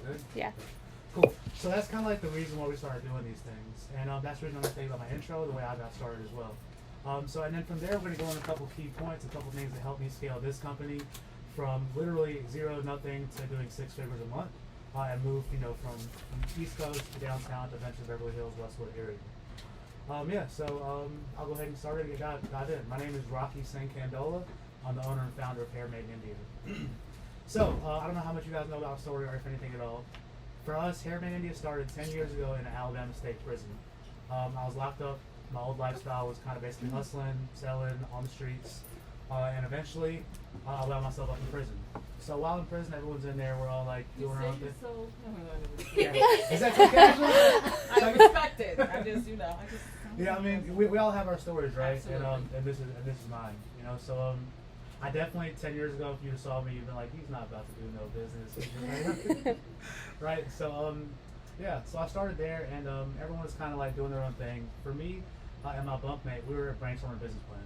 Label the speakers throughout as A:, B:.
A: good?
B: Yeah.
A: Cool. So that's kind of like the reason why we started doing these things. And that's the reason I'm going to tell you about my intro, the way I got started as well. And then from there, we're going to go on a couple key points, a couple things that helped me scale this company from literally zero, nothing to doing 6 figures a month. And move, from East Coast to downtown to eventually Beverly Hills, Westwood area. I'll go ahead and start it and dive in. My name is Rocky Singh Candola. I'm the owner and founder of Hair Made in India. I don't know how much you guys know about our story or if anything at all. For us, Hair Made in India started 10 years ago in an Alabama state prison. I was locked up. My old lifestyle was kind of basically hustling, selling on the streets, and eventually I wound myself up in prison. So while in prison, everyone's in there. We're all like doing our own thing.
C: So,
A: yeah. Is that too casual?
C: I respect it. I just.
A: Yeah, I mean, we all have our stories, right?
C: Absolutely.
A: And this is mine. I definitely 10 years ago, if you saw me, you'd been like, he's not about to do no business, right? So I started there, and everyone was kind of like doing their own thing. For me and my bunkmate, we were brainstorming business plans.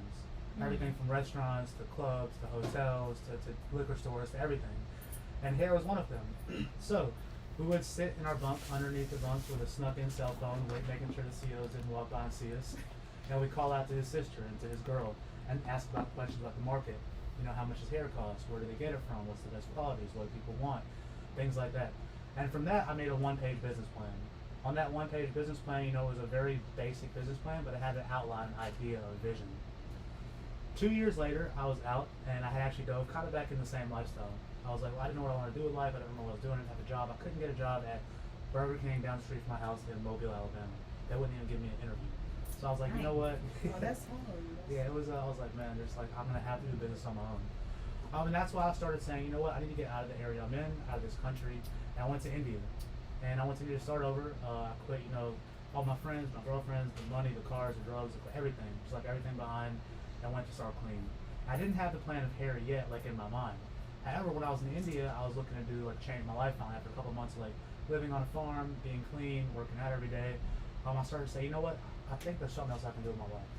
A: Everything from restaurants to clubs to hotels to liquor stores to everything. And hair was one of them. So we would sit in our bunk underneath the bunks with a snuck-in cell phone, making sure the COs didn't walk by and see us. And we'd call out to his sister and to his girl and ask about questions about the market. How much does hair cost? Where do they get it from? What's the best qualities? What do people want? Things like that. And from that, I made a one-page business plan. On that one-page business plan, it was a very basic business plan, but it had an outline, an idea, a vision. 2 years later, I was out, and I had actually dove kind of back in the same lifestyle. I was like, I didn't know what I wanted to do with life. I didn't know what I was doing. I didn't have a job. I couldn't get a job at Burger King down the street from my house in Mobile, Alabama. They wouldn't even give me an interview. So I was like, you know what?
C: Oh, that's hard.
A: Yeah, it was. I was like, man, I'm gonna have to do business on my own. And that's why I started saying, you know what? I need to get out of the area I'm in, out of this country. And I went to India, and I went to India to start over. I quit, all my friends, my girlfriends, the money, the cars, the drugs, everything. Just like everything behind, and went to start clean. I didn't have the plan of hair yet, like in my mind. However, when I was in India, I was looking to do change my lifestyle after a couple months of living on a farm, being clean, working out every day. I started to say, you know what? I think there's something else I can do with my life.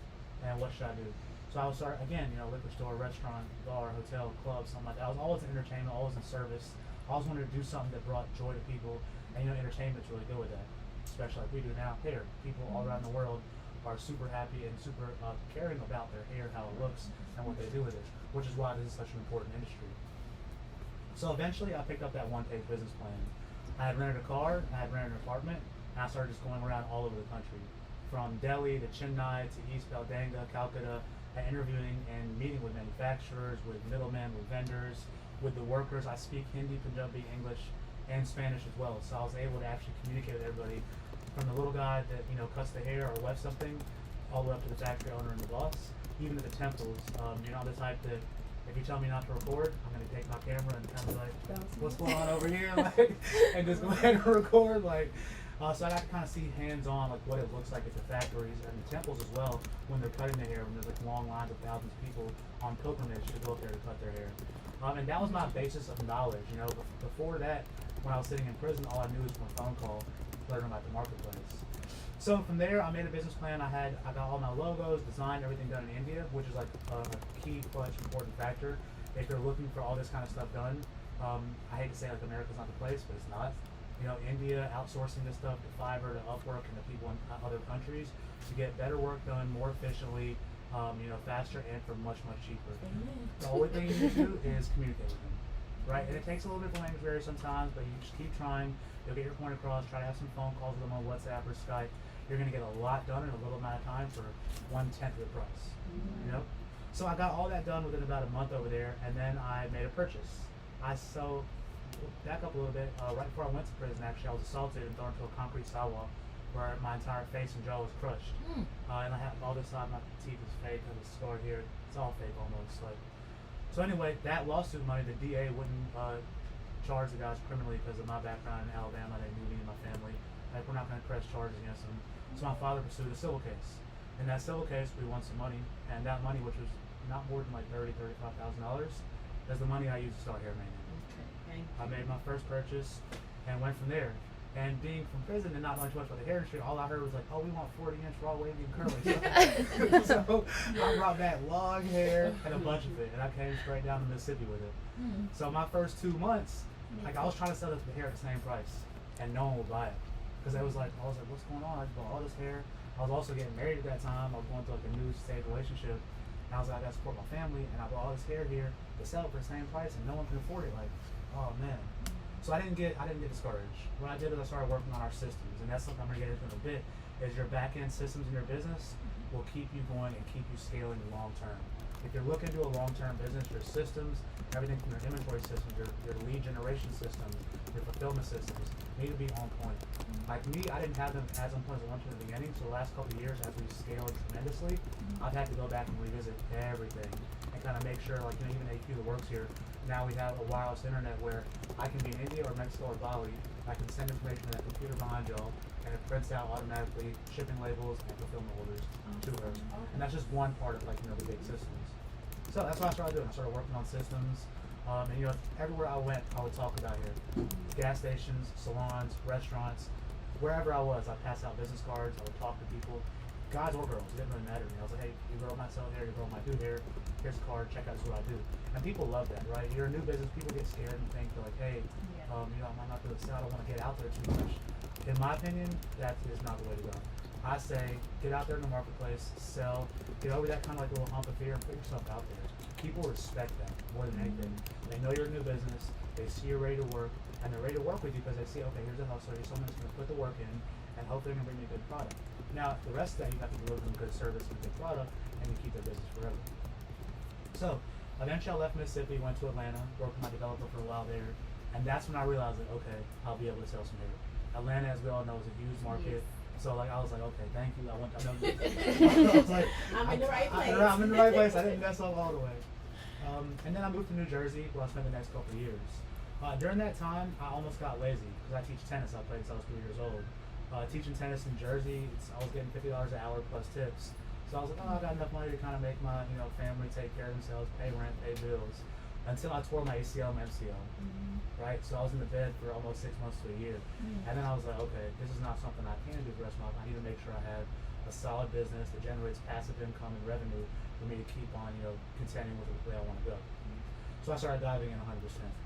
A: And what should I do? So I would start again, liquor store, restaurant, bar, hotel, club, something like that. I was always in entertainment, always in service. I always wanted to do something that brought joy to people, and entertainment's really good with that, especially like we do now. Hair, people all around the world are super happy and super caring about their hair, how it looks, and what they do with it, which is why this is such an important industry. So eventually I picked up that one-page business plan. I had rented a car, I had rented an apartment, and I started just going around all over the country, from Delhi to Chennai to East Beldanga, Calcutta, and interviewing and meeting with manufacturers, with middlemen, with vendors, with the workers. I speak Hindi, Punjabi, English, and Spanish as well, so I was able to actually communicate with everybody, from the little guy that cuts the hair or wefts something, all the way up to the factory owner and the boss, even at the temples. I'm the type that if you tell me not to record, I'm going to take my camera and kind of what's going on over here, and just go ahead and record, so I got to kind of see hands-on what it looks like at the factories and the temples as well when they're cutting their hair, when there's long lines of thousands of people on pilgrimage to go up there to cut their hair. And that was my basis of knowledge. Before that, when I was sitting in prison, all I knew was from a phone call, learning about the marketplace. So from there, I made a business plan. I got all my logos, designed everything done in India, which is a key, clutch, important factor. If you're looking for all this kind of stuff done, I hate to say America's not the place, but it's not. India outsourcing this stuff to Fiverr, to Upwork, and to people in other countries to get better work done more efficiently, faster, and for much, much cheaper. The only thing you need to do is communicate with them, right? And it takes a little bit of language barrier sometimes, but you just keep trying. You'll get your point across. Try to have some phone calls with them on WhatsApp or Skype. You're going to get a lot done in a little amount of time for 1/10 of the price. So I got all that done within about a month over there, and then I made a purchase. Back up a little bit. Right before I went to prison, actually, I was assaulted and thrown into a concrete sidewalk where my entire face and jaw was crushed. And I have all this side of my teeth is fake. I have a scar here. It's all fake almost. So anyway, that lawsuit money, the DA wouldn't charge the guys criminally because of my background in Alabama. They knew me and my family. We're not going to press charges against them. So my father pursued a civil case. In that civil case, we won some money, and that money, which was not more than $35,000, is the money I used to start Hair Made. I made my first purchase and went from there. And being from prison and not knowing too much about the hair industry, all I heard was oh, we want 40-inch raw, wavy, and curly. So I brought back long hair and a bunch of it, and I came straight down to Mississippi with it. So my first 2 months, Like I was trying to sell the hair at the same price, and no one would buy it, because I was like, what's going on? I just bought all this hair. I was also getting married at that time. I was going through like a new stage relationship, and I was like, I gotta support my family, and I bought all this hair here to sell it for the same price, and no one can afford it. Like, oh man. So I didn't get discouraged. What I did is I started working on our systems, and that's something I'm gonna get into in a bit. Is your back end systems in your business will keep you going and keep you scaling long term. If you're looking to a long-term business, your systems, everything from your inventory systems, your lead generation systems, your fulfillment systems need to be on point. Like me, I didn't have them as on point as I wanted in the beginning, so the last couple of years as we've scaled tremendously, I've had to go back and revisit everything and kind of make sure, like, you know, even AQ that works here, now we have a wireless internet where I can be in India or Mexico or Bali, I can send information to that computer behind y'all, and it prints out automatically shipping labels and fulfillment orders to her. And that's just one part of, like, you know, the big systems. So that's what I started doing. I started working on systems, and you know, everywhere I went, I would talk about here. Gas stations, salons, restaurants, wherever I was, I passed out business cards. I would talk to people, guys or girls. It didn't really matter to me. I was like, hey, your girl might sell hair, your girl might do hair. Here's a card. Check out this is what I do. And people love that, right? You're a new business. People get scared and think they're like, hey, you know, I'm not doing sell. I don't want to get out there too much. In my opinion, that is not the way to go. I say, get out there in the marketplace, sell, get over that kind of like little hump of fear and put yourself out there. People respect that more than anything. They know you're a new business, they see you're ready to work, and they're ready to work with you because they see, okay, here's a hustler, here's someone that's going to put the work in, and hopefully they're going to bring me a good product. Now, the rest of that, you have to deliver them good service and good product, and you keep their business forever. So, eventually I left Mississippi, went to Atlanta, worked with my developer for a while there, and that's when I realized that, okay, I'll be able to sell some hair. Atlanta, as we all know, is a huge market. Yes. So like I was like, okay, thank you. I was like,
C: I'm in the right place.
A: I'm in the right place. I didn't mess up all the way. And then I moved to New Jersey, where I spent the next couple of years. During that time, I almost got lazy because I teach tennis. I played since I was 3 years old. Teaching tennis in Jersey, I was getting $50 an hour plus tips. So I was like, oh, I got enough money to kind of make my family take care of themselves, pay rent, pay bills. Until I tore my ACL and MCL, right? So I was in the bed for almost 6 months to a year. And then I was like, okay, this is not something I can do for the rest of my life. I need to make sure I have a solid business that generates passive income and revenue for me to keep on, contending with the way I want to go. So I started diving in 100%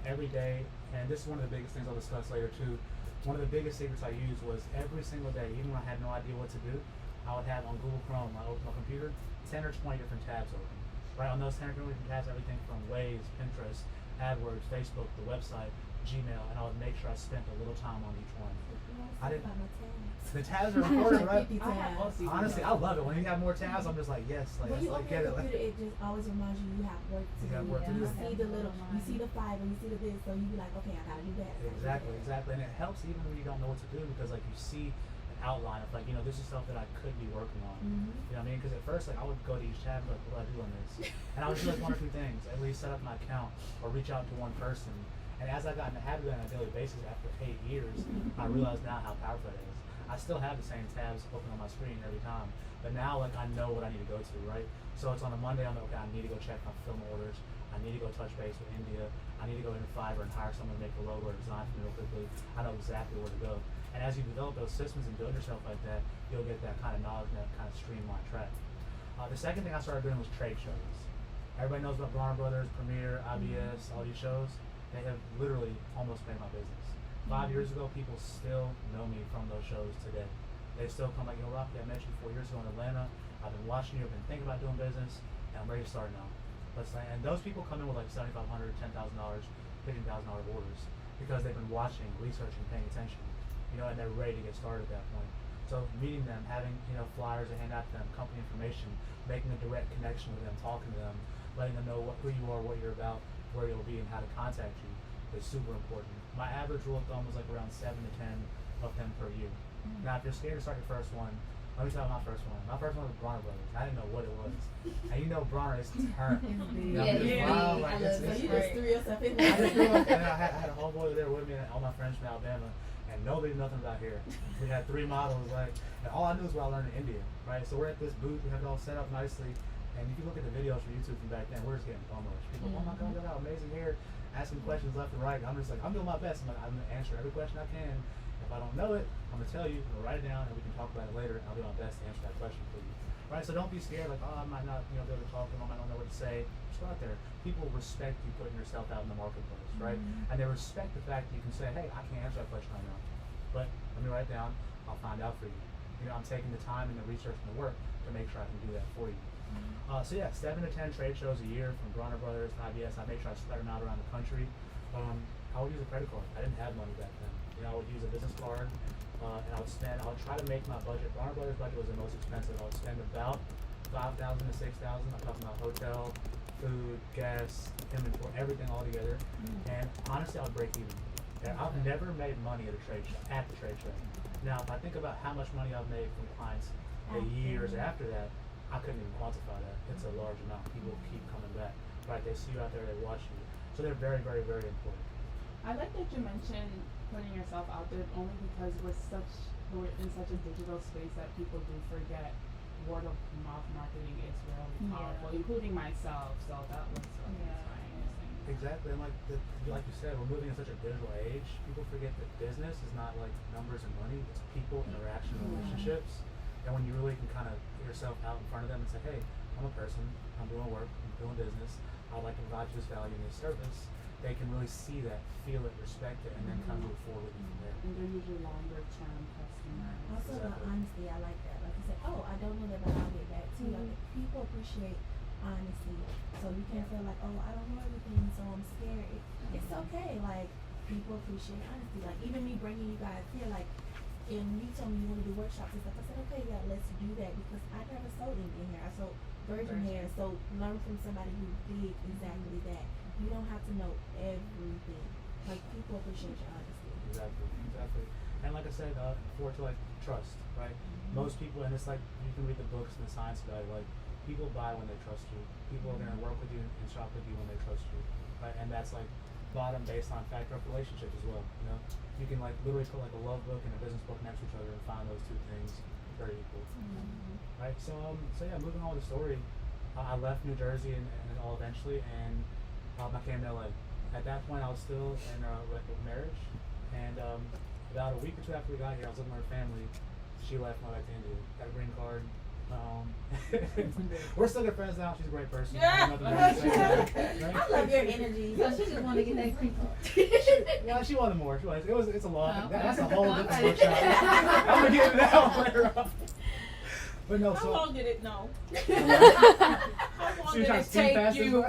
A: every day. And this is one of the biggest things I'll discuss later too. One of the biggest secrets I used was every single day, even when I had no idea what to do, I would have on Google Chrome, when I opened my computer, 10 or 20 different tabs open. Right, on those 10 different tabs, everything from Wigs, Pinterest, AdWords, Facebook, the website, Gmail, and I would make sure I spent a little time on each one. I didn't. The tabs are important, right? Honestly, I love it. When you have more tabs, I'm just like, yes, like,
B: when you
A: like
B: open your computer, it just always reminds you have work to do. You see the little, you see the five, and you see the this, so you be like, okay, I gotta do that.
A: Exactly, and it helps even when you don't know what to do because like you see outline of like, this is stuff that I could be working on. You know what I mean? Because at first, like, I would go to each tab like, what do I do on this? And I would do like one or two things, at least set up my account or reach out to one person. And as I got in the habit of it on a daily basis after 8 years, I realized now how powerful it is. I still have the same tabs open on my screen every time, but now like I know what I need to go to, right? So it's on a Monday, I'm like, okay, I need to go check my fulfillment orders. I need to go touch base with India. I need to go into Fiverr and hire someone to make a logo or design for me real quickly. I know exactly where to go. And as you develop those systems and build yourself like that, you'll get that kind of knowledge and that kind of streamlined track. The second thing I started doing was trade shows. Everybody knows about Bronner Brothers, Premiere, IBS, all these shows. They have literally almost made my business. 5 years ago, people still know me from those shows today. They still come like, Rocky, I met you 4 years ago in Atlanta. I've been watching you, I've been thinking about doing business, and I'm ready to start now. And those people come in with like $7,500, $10,000, $15,000 orders because they've been watching, researching, paying attention. And they're ready to get started at that point. So meeting them, having flyers to hand out to them, company information, making a direct connection with them, talking to them, letting them know who you are, what you're about, where you'll be, and how to contact you is super important. My average rule of thumb was like around 7 to 10 of them per year. Now, if you're scared to start your first one, let me tell you my first one. My first one was Bronner Brothers. I didn't know what it was. And Bronner is turned.
B: Wow, like
C: so you just threw yourself in there.
A: I had a homeboy there with me and all my friends from Alabama. And nobody knew nothing about hair. We had 3 models, and all I knew is what I learned in India, right? So we're at this booth, we have it all set up nicely, and if you look at the videos from YouTube from back then, we're just getting bum rushed. People, oh my God, you got amazing hair. asking questions left and right. I'm just like, I'm doing my best. I'm gonna answer every question I can. If I don't know it, I'm gonna tell you. I'm gonna write it down, and we can talk about it later. And I'll do my best to answer that question for you. Right? So don't be scared. Like, oh, I might not, be able to talk, and I might not know what to say. Just go out there. People respect you putting yourself out in the marketplace, right? And they respect the fact that you can say, hey, I can't answer that question right now, but let me write it down. I'll find out for you. I'm taking the time and the research and the work to make sure I can do that for you. So yeah, 7 to 10 trade shows a year from Bronner Brothers to IBS. I make sure I spread them out around the country. I would use a credit card. I didn't have money back then. I would use a business card, and I would try to make my budget. Bronner Brothers budget was the most expensive. I would spend about $5,000 to $6,000. I'm talking about hotel, food, gas, inventory, everything all together. And honestly, I would break even. I've never made money at the trade show. Now, if I think about how much money I've made from clients the years after that, I couldn't even quantify that. It's a large amount. People keep coming back, right? They see you out there, they watch you. So they're very, very, very important.
D: I like that you mentioned putting yourself out there only because we're in such a digital space that people do forget word of mouth marketing is really powerful, including myself. So that was inspiring.
A: Exactly, and like you said, we're moving in such a digital age. People forget that business is not like numbers and money; it's people, interaction, relationships. And when you really can kind of put yourself out in front of them and say, "Hey, I'm a person. I'm doing work. I'm doing business. I'd like to provide you this value and this service." They can really see that, feel it, respect it, and then kind of move forward with you from there.
D: And they're usually longer term customers.
B: Also, the honesty, I like that. Like you said, oh, I don't know that, but I'll get back to you. Like, people appreciate honesty, so you can't feel like, oh, I don't know everything, so I'm scared. It's okay. Like, people appreciate honesty. Like, even me bringing you guys here, like, and you told me you want to do workshops and stuff. I said, okay, yeah, let's do that because I never sold anything here. I sold virgin hair, so learn from somebody who did exactly that. You don't have to know everything. Like, people appreciate your honesty.
A: Exactly. And like I said, forward to like trust, right? Most people, and it's like you can read the books and the science about it. Like, people buy when they trust you. People are gonna work with you and shop with you when they trust you, right? And that's like bottom based on factor of relationships as well. You can like literally put like a love book and a business book next to each other and find those two things very equal, right? So yeah, moving on with the story, I left New Jersey and all eventually, and I came to LA. At that point, I was still in a marriage, and about a week or two after we got here, I was living with her family. She left and went back to India. Got a green card. We're still good friends now. She's a great person.
B: Yeah.
A: Right?
B: I love your energy.
C: So she just want to get that green card.
A: Yeah, she wanted more. It's a lot.
C: Oh, okay.
A: That's a whole different workshop. I'm gonna get into that one later on. But no,
E: How long did it know? How long
A: So
E: did
A: you're
E: it take
A: trying to
E: you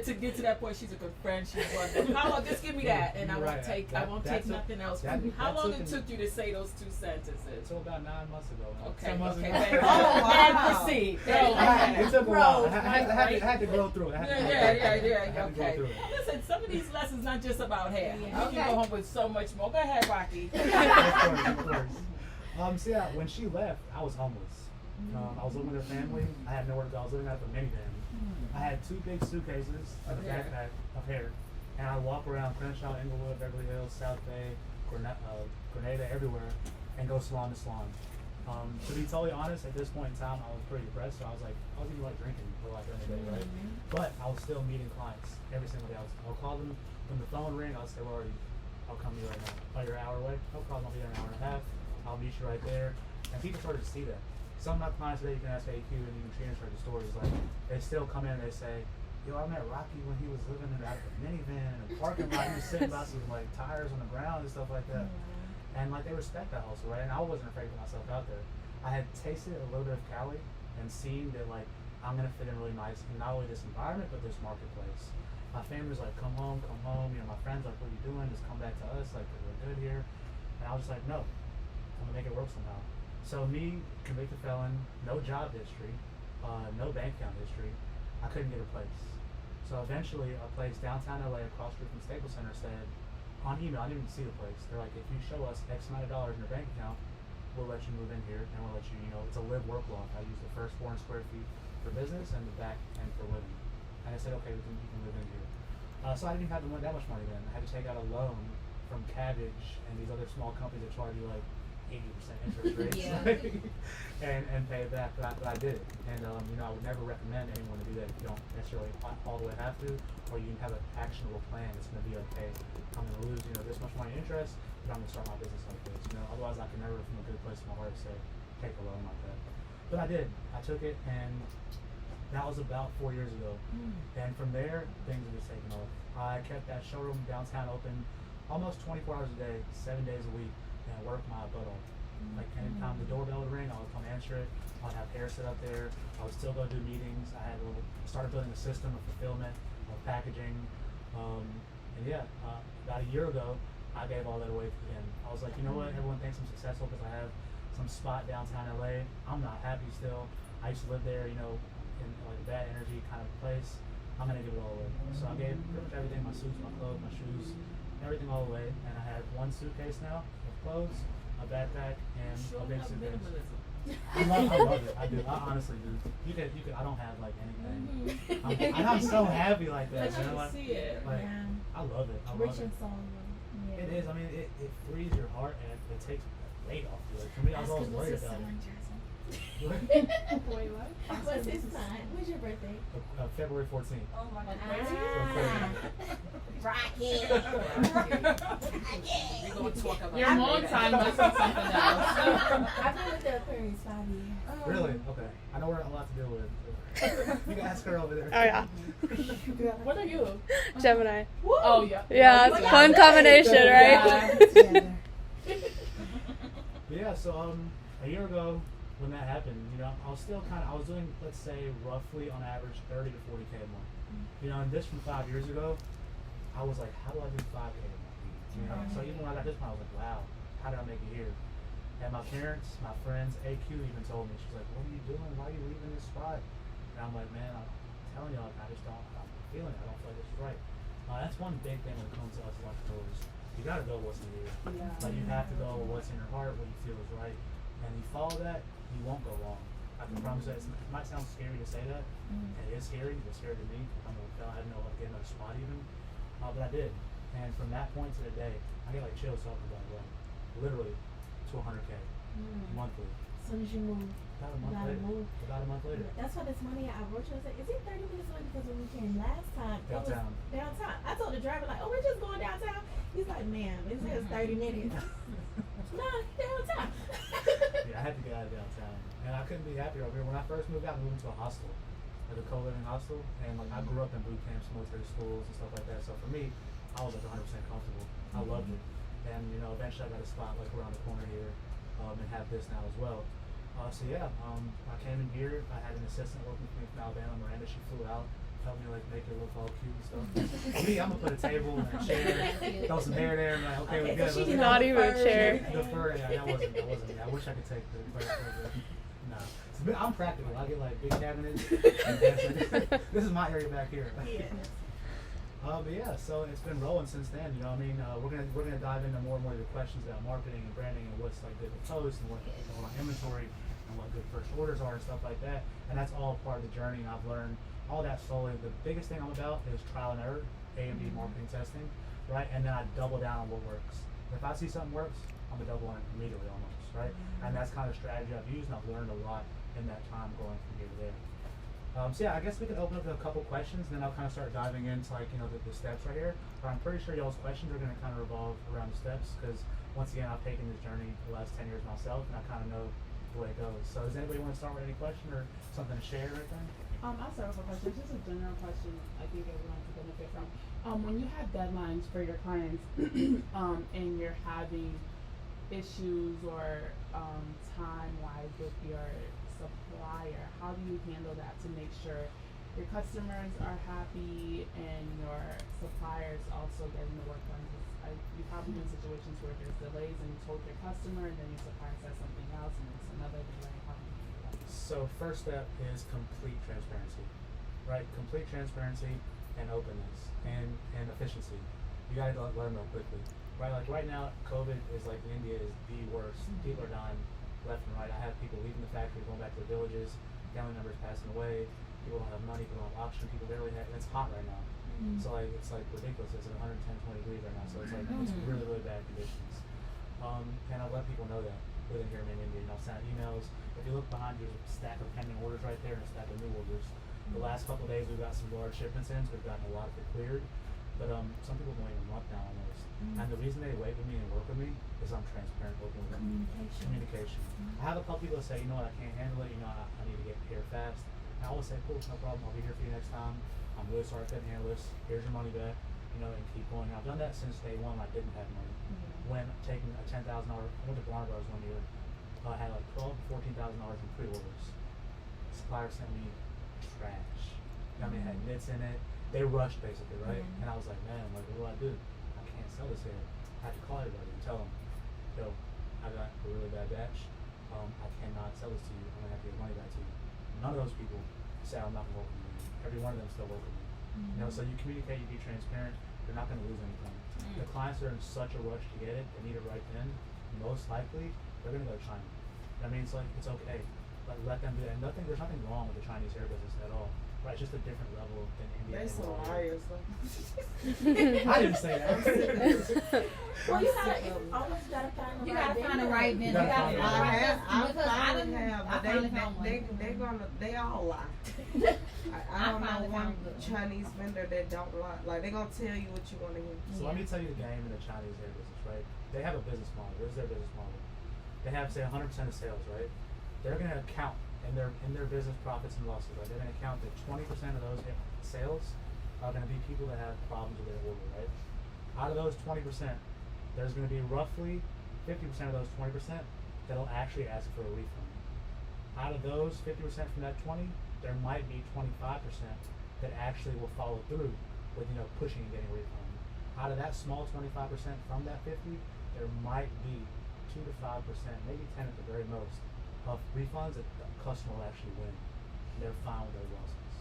E: to get to that point? She's a good friend. She's wonderful. How long? Just give me that, and I
A: You're
E: won't
A: right.
E: take.
A: That-
E: I won't
A: that's
E: take
A: a-
E: nothing else.
A: that-
E: How
A: that
E: long
A: took
E: it
A: an-
E: took you to say those 2 sentences?
A: So about 9 months ago.
E: Okay.
A: 10 months
E: Okay.
A: ago.
E: Thank you.
B: Oh, wow.
E: And proceed.
A: It took a while. I
E: Right.
A: had to grow through it. I had to
E: Yeah.
A: go
E: Okay.
A: through it.
E: Listen, some of these lessons not just about hair.
B: Yeah.
E: You can go home with so much more. Go ahead, Rocky.
A: Of course. So yeah, when she left, I was homeless. I was living with her family. I had nowhere to go. I was living out of a minivan. I had 2 big suitcases and a backpack of hair, and I walk around Crenshaw, Inglewood, Beverly Hills, South Bay, Grenada, everywhere, and go salon to salon. To be totally honest, at this point in time, I was pretty depressed. So I was even like drinking for like during the day, right? But I was still meeting clients every single day. I'll call them when the phone ring. I'll say, I'll come to you right now. Oh, you're an hour away? No problem. I'll be there in an hour and a half. I'll meet you right there. And people started to see that. Some of my clients today, you can ask AQ and you can transfer the stories. Like, they still come in and they say, yo, I met Rocky when he was living in a minivan in a parking lot. He was sitting by some like tires on the ground and stuff like that. And like, they respect that also, right? And I wasn't afraid to put myself out there. I had tasted a little bit of Cali and seen that like I'm gonna fit in really nice in not only this environment but this marketplace. My family's like, come home. My friends like, what are you doing? Just come back to us. Like, we're good here. And I was just like, no, I'm gonna make it work somehow. So me, convicted felon, no job history, no bank account history, I couldn't get a place. So eventually a place downtown LA across the street from Staples Center said, on email, I didn't even see the place. They're like, if you show us X amount of dollars in your bank account, we'll let you move in here and we'll let you, it's a live work loft. I use the first 400 square feet for business and the back end for living. And I said, okay, you can live in here. So I didn't even have that much money then. I had to take out a loan from Cabbage and these other small companies that charge you like 80% interest rates. and pay it back. But I did it. And you know, I would never recommend anyone to do that if you don't necessarily all the way have to, or you have an actionable plan that's going to be okay. I'm going to lose, you know, this much money in interest, but I'm going to start my business like this. You know, otherwise I can never, from a good place in my heart, say take a loan like that. But I did. I took it, and that was about 4 years ago. And from there, things have just taken off. I kept that showroom downtown open almost 24 hours a day, 7 days a week, and I worked my butt off. Like anytime the doorbell would ring, I would come answer it. I'd have hair set up there. I would still go do meetings. I had started building a system of fulfillment, of packaging, and yeah, about a year ago, I gave all that away to him. I was like, you know what? Everyone thinks I'm successful because I have some spot downtown LA. I'm not happy still. I used to live there, you know, in like a bad energy kind of place. I'm gonna give it all away. So I gave pretty much everything: my suits, my clothes, my shoes, everything all away. And I have one suitcase now of clothes, a backpack, and a big suitcase. I love it. I do. I honestly do. You could. I don't have like anything. And I'm so happy like that. You know, like,
D: see it.
A: like I love it. I
B: Rich
A: love
B: and
A: it.
B: soul. Yeah.
A: It is. I mean, it frees your heart and it takes weight off you. Like for me, I was always worried about it.
D: Wait, what?
B: What's his sign? When's your birthday?
A: February 14th.
C: Oh my God.
B: Rocket.
E: We're gonna talk about
D: Your moon sign must be something else.
B: I've been with the Aquarius 5 years.
A: Really? Okay. I know we're a lot to deal with. You can ask her over there.
F: Oh yeah,
D: What are you?
F: Gemini.
D: Oh yeah.
F: Yeah, it's a fun combination, right?
A: Yeah. So a year ago, when that happened, you know, I was still I was doing, let's say, roughly on average 30 to 40K a month. You know, and this from 5 years ago, I was like, how do I do 5K a month? You know, so even when I got this point, I was like, wow, how did I make it here? And my parents, my friends, AQ even told me, she's like, what are you doing? Why are you leaving this spot? And I'm like, man, I'm telling you, like, I just don't, I'm feeling it. I don't feel like this is right. That's one big thing when it comes to us entrepreneurs. You gotta go what's in you.
D: Yeah.
A: Like you have to go with what's in your heart, what you feel is right, and you follow that, you won't go wrong. I can promise that. It might sound scary to say that, and it is scary. It's scary to me. I didn't know I could get another spot even, but I did. And from that point to the day, I get like chills talking about it. Literally to 100K monthly.
B: As soon as you move.
A: About a month later.
B: That's why this morning I wrote you and said, is it 30 minutes away? Because when we came last time,
A: Downtown.
B: it was downtown. I told the driver, like, oh, we're just going downtown. He's like, ma'am, it says 30 minutes. No, downtown.
A: Yeah, I had to get out of downtown. And I couldn't be happier over here. When I first moved out, I moved into a hostel, like a co-living hostel. And like I grew up in boot camps, military schools, and stuff like that. So for me, I was like 100% comfortable. I loved it. And you know, eventually I got a spot like around the corner here, and have this now as well. So yeah, I came in here. I had an assistant working for me from Alabama, Miranda. She flew out, helped me like make it look all cute and stuff. For me, I'm gonna put a table and a chair, throw some hair there, and like, okay, we're good.
B: So she did
F: Not even a chair.
A: The fur, yeah, that wasn't me. I wish I could take the credit for it. Nah. So, I'm practical. I get like big cabinets. This is my area back here. But yeah, so it's been rolling since then. You know, what I mean, we're gonna dive into more and more of your questions about marketing and branding and what's like good to post and what on inventory and what good first orders are and stuff like that. And that's all part of the journey. And I've learned all that slowly. The biggest thing I'm about is trial and error, A&B marketing testing, right? And then I double down on what works. If I see something works, I'm gonna double on it immediately almost, right? And that's kind of the strategy I've used, and I've learned a lot in that time going from here to there. So yeah, I guess we could open up to a couple questions, and then I'll kind of start diving into like, you know, the steps right here. But I'm pretty sure y'all's questions are going to kind of revolve around the steps, because once again, I've taken this journey the last 10 years myself, and I kind of know the way it goes. So does anybody want to start with any question or something to share right there?
D: I'll start with a question. Just a general question I think everyone can benefit from. When you have deadlines for your clients, and you're having issues or time-wise with your supplier, how do you handle that to make sure your customers are happy and your suppliers also getting the work done? You've probably been in situations where there's delays and you told your customer and then your supplier says something else and it's another delay. How do you handle that?
A: So first step is complete transparency, right? Complete transparency and openness and efficiency. You gotta let them know quickly, right? Like right now, COVID is like India is the worst. People are dying left and right. I have people leaving the factory, going back to the villages, family members passing away, people don't have money, people don't have oxygen, people barely have, it's hot right now. So like, it's like ridiculous. It's at 110, 20 degrees right now. So it's like, it's really, really bad conditions. And I let people know that, within here in India. You know, send out emails. If you look behind you, there's a stack of pending orders right there and a stack of new orders. The last couple of days, we've got some large shipments in, so we've gotten a lot of it cleared. But some people wait a month now almost. And the reason they wait with me and work with me is I'm transparent working with them. Communication. I have a couple people that say, you know what, I can't handle it. You know, I need to get here fast. And I always say, cool, no problem. I'll be here for you next time. I'm really sorry I couldn't handle this. Here's your money back. You know, and keep going. I've done that since day one. I didn't have money. When taking a $10,000, I went to Warner Bros. One year. I had like $12,000 to $14,000 in pre-orders. Supplier sent me trash. You know what I mean? It had nits in it. They rushed basically, right? And I was like, man, like, what do I do? I can't sell this here. I had to call everybody and tell them, yo, I got a really bad batch. I cannot sell this to you. I'm gonna have to give money back to you. None of those people say I'm not gonna work with you. Every one of them still work with me. You know, so you communicate, you be transparent. You're not gonna lose anything. The clients are in such a rush to get it, they need it right then. Most likely, they're gonna go to China. I mean, it's like it's okay. Like let them do it. And there's nothing wrong with the Chinese hair business at all. Right, it's just a different level than India.
C: They some liars.
A: I didn't say that.
B: Well, you always gotta find the
G: You
B: right
G: gotta find the
B: vendor.
G: right vendor.
A: You gotta find the right
C: I
G: Because I
C: finally
G: done-
C: have,
G: I
C: but
G: finally found one.
C: they all lie. I don't
G: finally
C: know one
G: found good one.
C: Chinese vendor that don't lie. Like they gonna tell you what you want to hear.
A: So let me tell you the game in the Chinese hair business, right? They have a business model. What is their business model? They have, say, 100% of sales, right? They're gonna count in their business profits and losses, right? They're gonna count that 20% of those sales are gonna be people that have problems with their order, right? Out of those 20%, there's gonna be roughly 50% of those 20% that'll actually ask for a refund. Out of those 50% from that 20, there might be 25% that actually will follow through with, you know, pushing and getting a refund. Out of that small 25% from that 50, there might be 2 to 5%, maybe 10 at the very most, of refunds that the customer will actually win. They're fine with those losses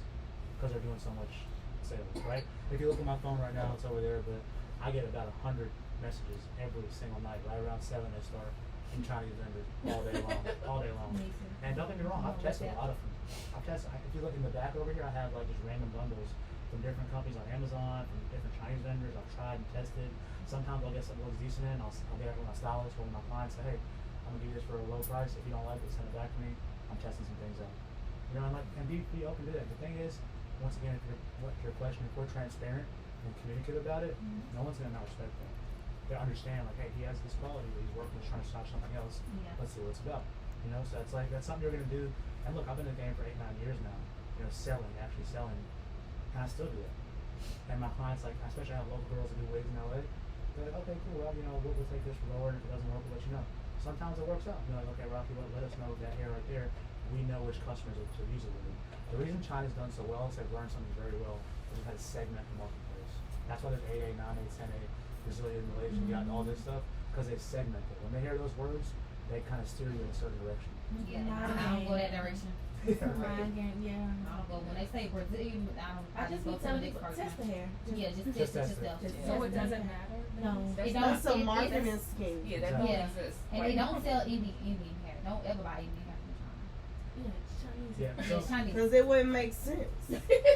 A: because they're doing so much sales, right? If you look at my phone right now, it's over there, but I get about 100 messages every single night. Right around 7, they start from Chinese vendors all day long. And don't get me wrong, I've tested a lot of them. If you look in the back over here, I have like just random bundles from different companies on Amazon, from different Chinese vendors. I've tried and tested. Sometimes I'll get something that looks decent in. I'll get it with my stylist or with my client. Say, hey, I'm gonna give you this for a low price. If you don't like it, send it back to me. I'm testing some things out. You know, and be open to that. The thing is, once again, if your question, if we're transparent and communicate about it, no one's gonna not respect that. They understand, like, hey, he has this quality, but he's working, he's trying to stop something else.
G: Yeah.
A: Let's see what it's about. You know, so that's something you're gonna do. And look, I've been in the game for 8-9 years now. You know, actually selling, and I still do it. And my clients, like, especially I have local girls that do wigs in LA. They're like, okay, cool. Well, you know, we'll take this lower, and if it doesn't work, we'll let you know. Sometimes it works out. You're like, okay, Rocky, let us know that hair right there. We know which customers to use it with. The reason China's done so well is they've learned something very well. They've had to segment the marketplace. That's why there's 8A, 9A, 10A, Brazilian, Malaysian, you got all this stuff, because they segment it. When they hear those words, they kind of steer you in a certain direction.
G: Yeah, I don't go that direction.
B: Yeah.
G: I don't go when they say Brazilian. I
B: I just
G: go
B: be
G: to the
B: telling
G: next
B: people,
G: person.
B: test the hair.
G: Yeah, just
A: Just
G: test it
A: test it.
G: yourself.
B: Just
D: So it
B: test
D: doesn't
B: it.
D: matter?
B: No.
G: It
C: That's a
G: don't-
C: marketing
G: it's-
C: scheme.
D: Yeah, that don't
G: Yeah.
D: exist.
G: And they don't sell Indian hair. Don't ever buy Indian hair from China.
B: Yeah, Chinese.
A: Yeah,
G: Yeah,
A: so,
G: Chinese.
C: Because it wouldn't make sense.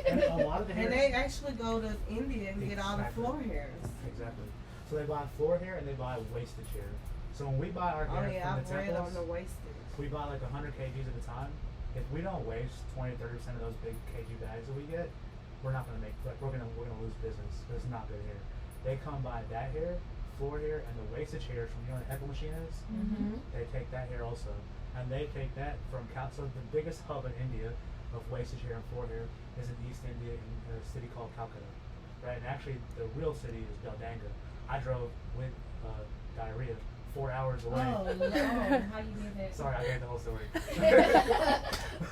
A: and a lot of the hair.
C: And they actually go to India and get all the
A: Exactly.
C: floor hairs.
A: Exactly. So they buy floor hair and they buy wastage hair. So when we buy our
C: Oh
A: hair
C: yeah,
A: from
C: I've
A: the
C: read on
A: temples,
C: the wastage.
A: we buy like 100 kgs at a time. If we don't waste 20-30% of those big kg bags that we get, we're not gonna make, like, we're gonna lose business. It's not good hair. They come buy that hair, floor hair, and the wastage hair from, you know what an echo machine is?
B: Mm-hmm.
A: They take that hair also, and they take that from so the biggest hub in India of wastage hair and floor hair is in East India in a city called Calcutta, right? And actually, the real city is Beldanga. I drove with diarrhea 4 hours away.
G: Oh, Lord. How you did that?
A: Sorry, I gave the whole story.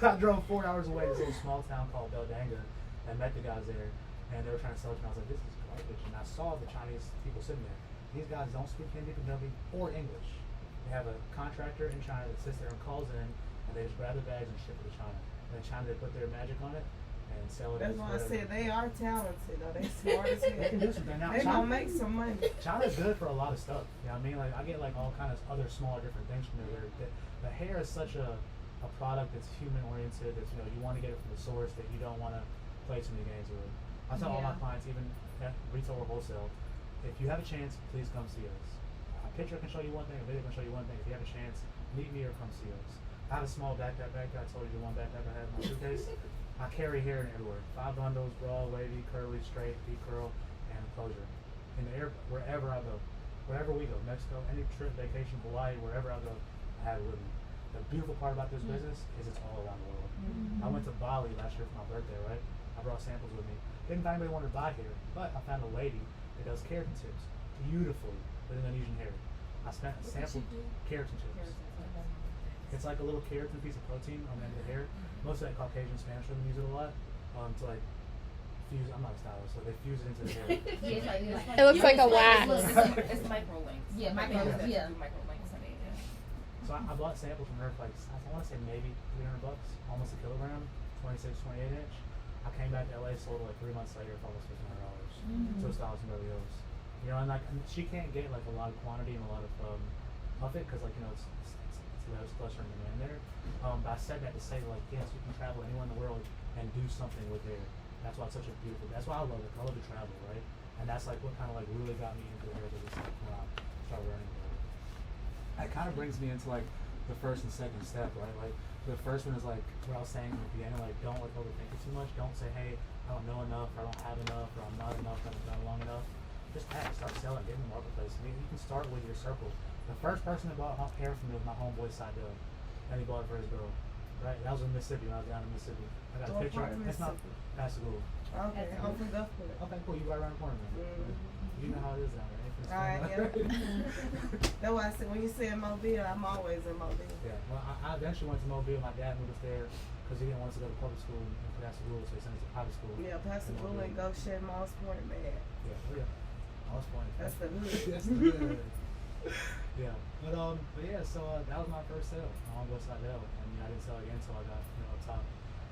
A: I drove 4 hours away to this little small town called Beldanga and met the guys there, and they were trying to sell it to me. I was like, this is garbage. And I saw the Chinese people sitting there. These guys don't speak Hindi, Punjabi, or English. They have a contractor in China that sits there and calls in, and they just grab the bags and ship it to China. And in China, they put their magic on it and sell it.
C: That's
A: as
C: why I
A: whatever.
C: said they are talented. Though they smart as
A: They can do
C: hell.
A: something. Now,
C: They
A: China,
C: gonna make some money.
A: China's good for a lot of stuff. You know what I mean? Like, I get like all kind of other smaller different things from there. The hair is such a product that's human oriented. That's, you know, you want to get it from the source, that you don't want to play too many games with. I tell all my
G: Yeah.
A: clients, even at retail or wholesale, if you have a chance, please come see us. I picture can show you one thing, a video can show you one thing. If you have a chance, meet me or come see us. I have a small backpack. I told you the one backpack I have in my suitcase. I carry hair in everywhere. 5 bundles, broad, wavy, curly, straight, deep curl, and closure. In the air, wherever I go. Wherever we go, Mexico, any trip, vacation, Hawaii, wherever I go, I have it with me. The beautiful part about this business is it's all around the world. I went to Bali last year for my birthday, right? I brought samples with me. Didn't find anybody wanted to buy hair, but I found a lady that does keratin tips beautifully with Indonesian hair. I spent a sample keratin tips. It's like a little keratin piece of protein on the end of the hair. Most of that Caucasian Spanish women use it a lot to like fuse. I'm not a stylist, so they fuse it into the hair.
F: It looks like a wax.
H: It's micro links.
G: Yeah, micro links, yeah.
H: Micro links.
A: So I bought samples from her for like, I want to say maybe $300, almost a kilogram, 26, 28 inch. I came back to LA, sold it like 3 months later for almost $1,500 to a stylist in Beverly Hills. You know, and like she can't get like a lot of quantity and a lot of it because like, you know, it's lesser in demand there. But I said that to say like, yes, you can travel anywhere in the world and do something with hair. That's why it's such a beautiful, that's why I love it. I love to travel, right? And that's like what kind of like really got me into the hair business like, when I started learning about it. That kind of brings me into like the first and second step, right? Like the first one is like what I was saying in the beginning, like don't like overthink it too much. Don't say, hey, I don't know enough, or I don't have enough, or I'm not enough, I haven't done it long enough. Just act, start selling, get in the marketplace. I mean, you can start with your circle. The first person that bought hair from me was my homeboy Sidell, and he bought it for his girl. Right? That was in Mississippi when I was down in Mississippi. I got a
C: What
A: picture.
C: part of
A: It's not past the Google.
C: Okay, I'm from Gulfport.
A: Okay, cool. You right around the corner, man. You know how it is down there. Ain't finna
C: Alright,
A: spend
C: yeah. That's why I said when you say Mobile, I'm always in Mobile.
A: Yeah, well, I eventually went to Mobile. My dad moved us there because he didn't want us to go to public school in Pascagoula, so he sent us to private school.
C: Yeah, Pascagoula and Go Shed Moss Point, man.
A: Yeah, oh yeah. I was pointing.
C: That's the hood.
A: That's the hood. Yeah, but yeah, so that was my first sale. My homeboy Sidell, and I didn't sell again until I got up top.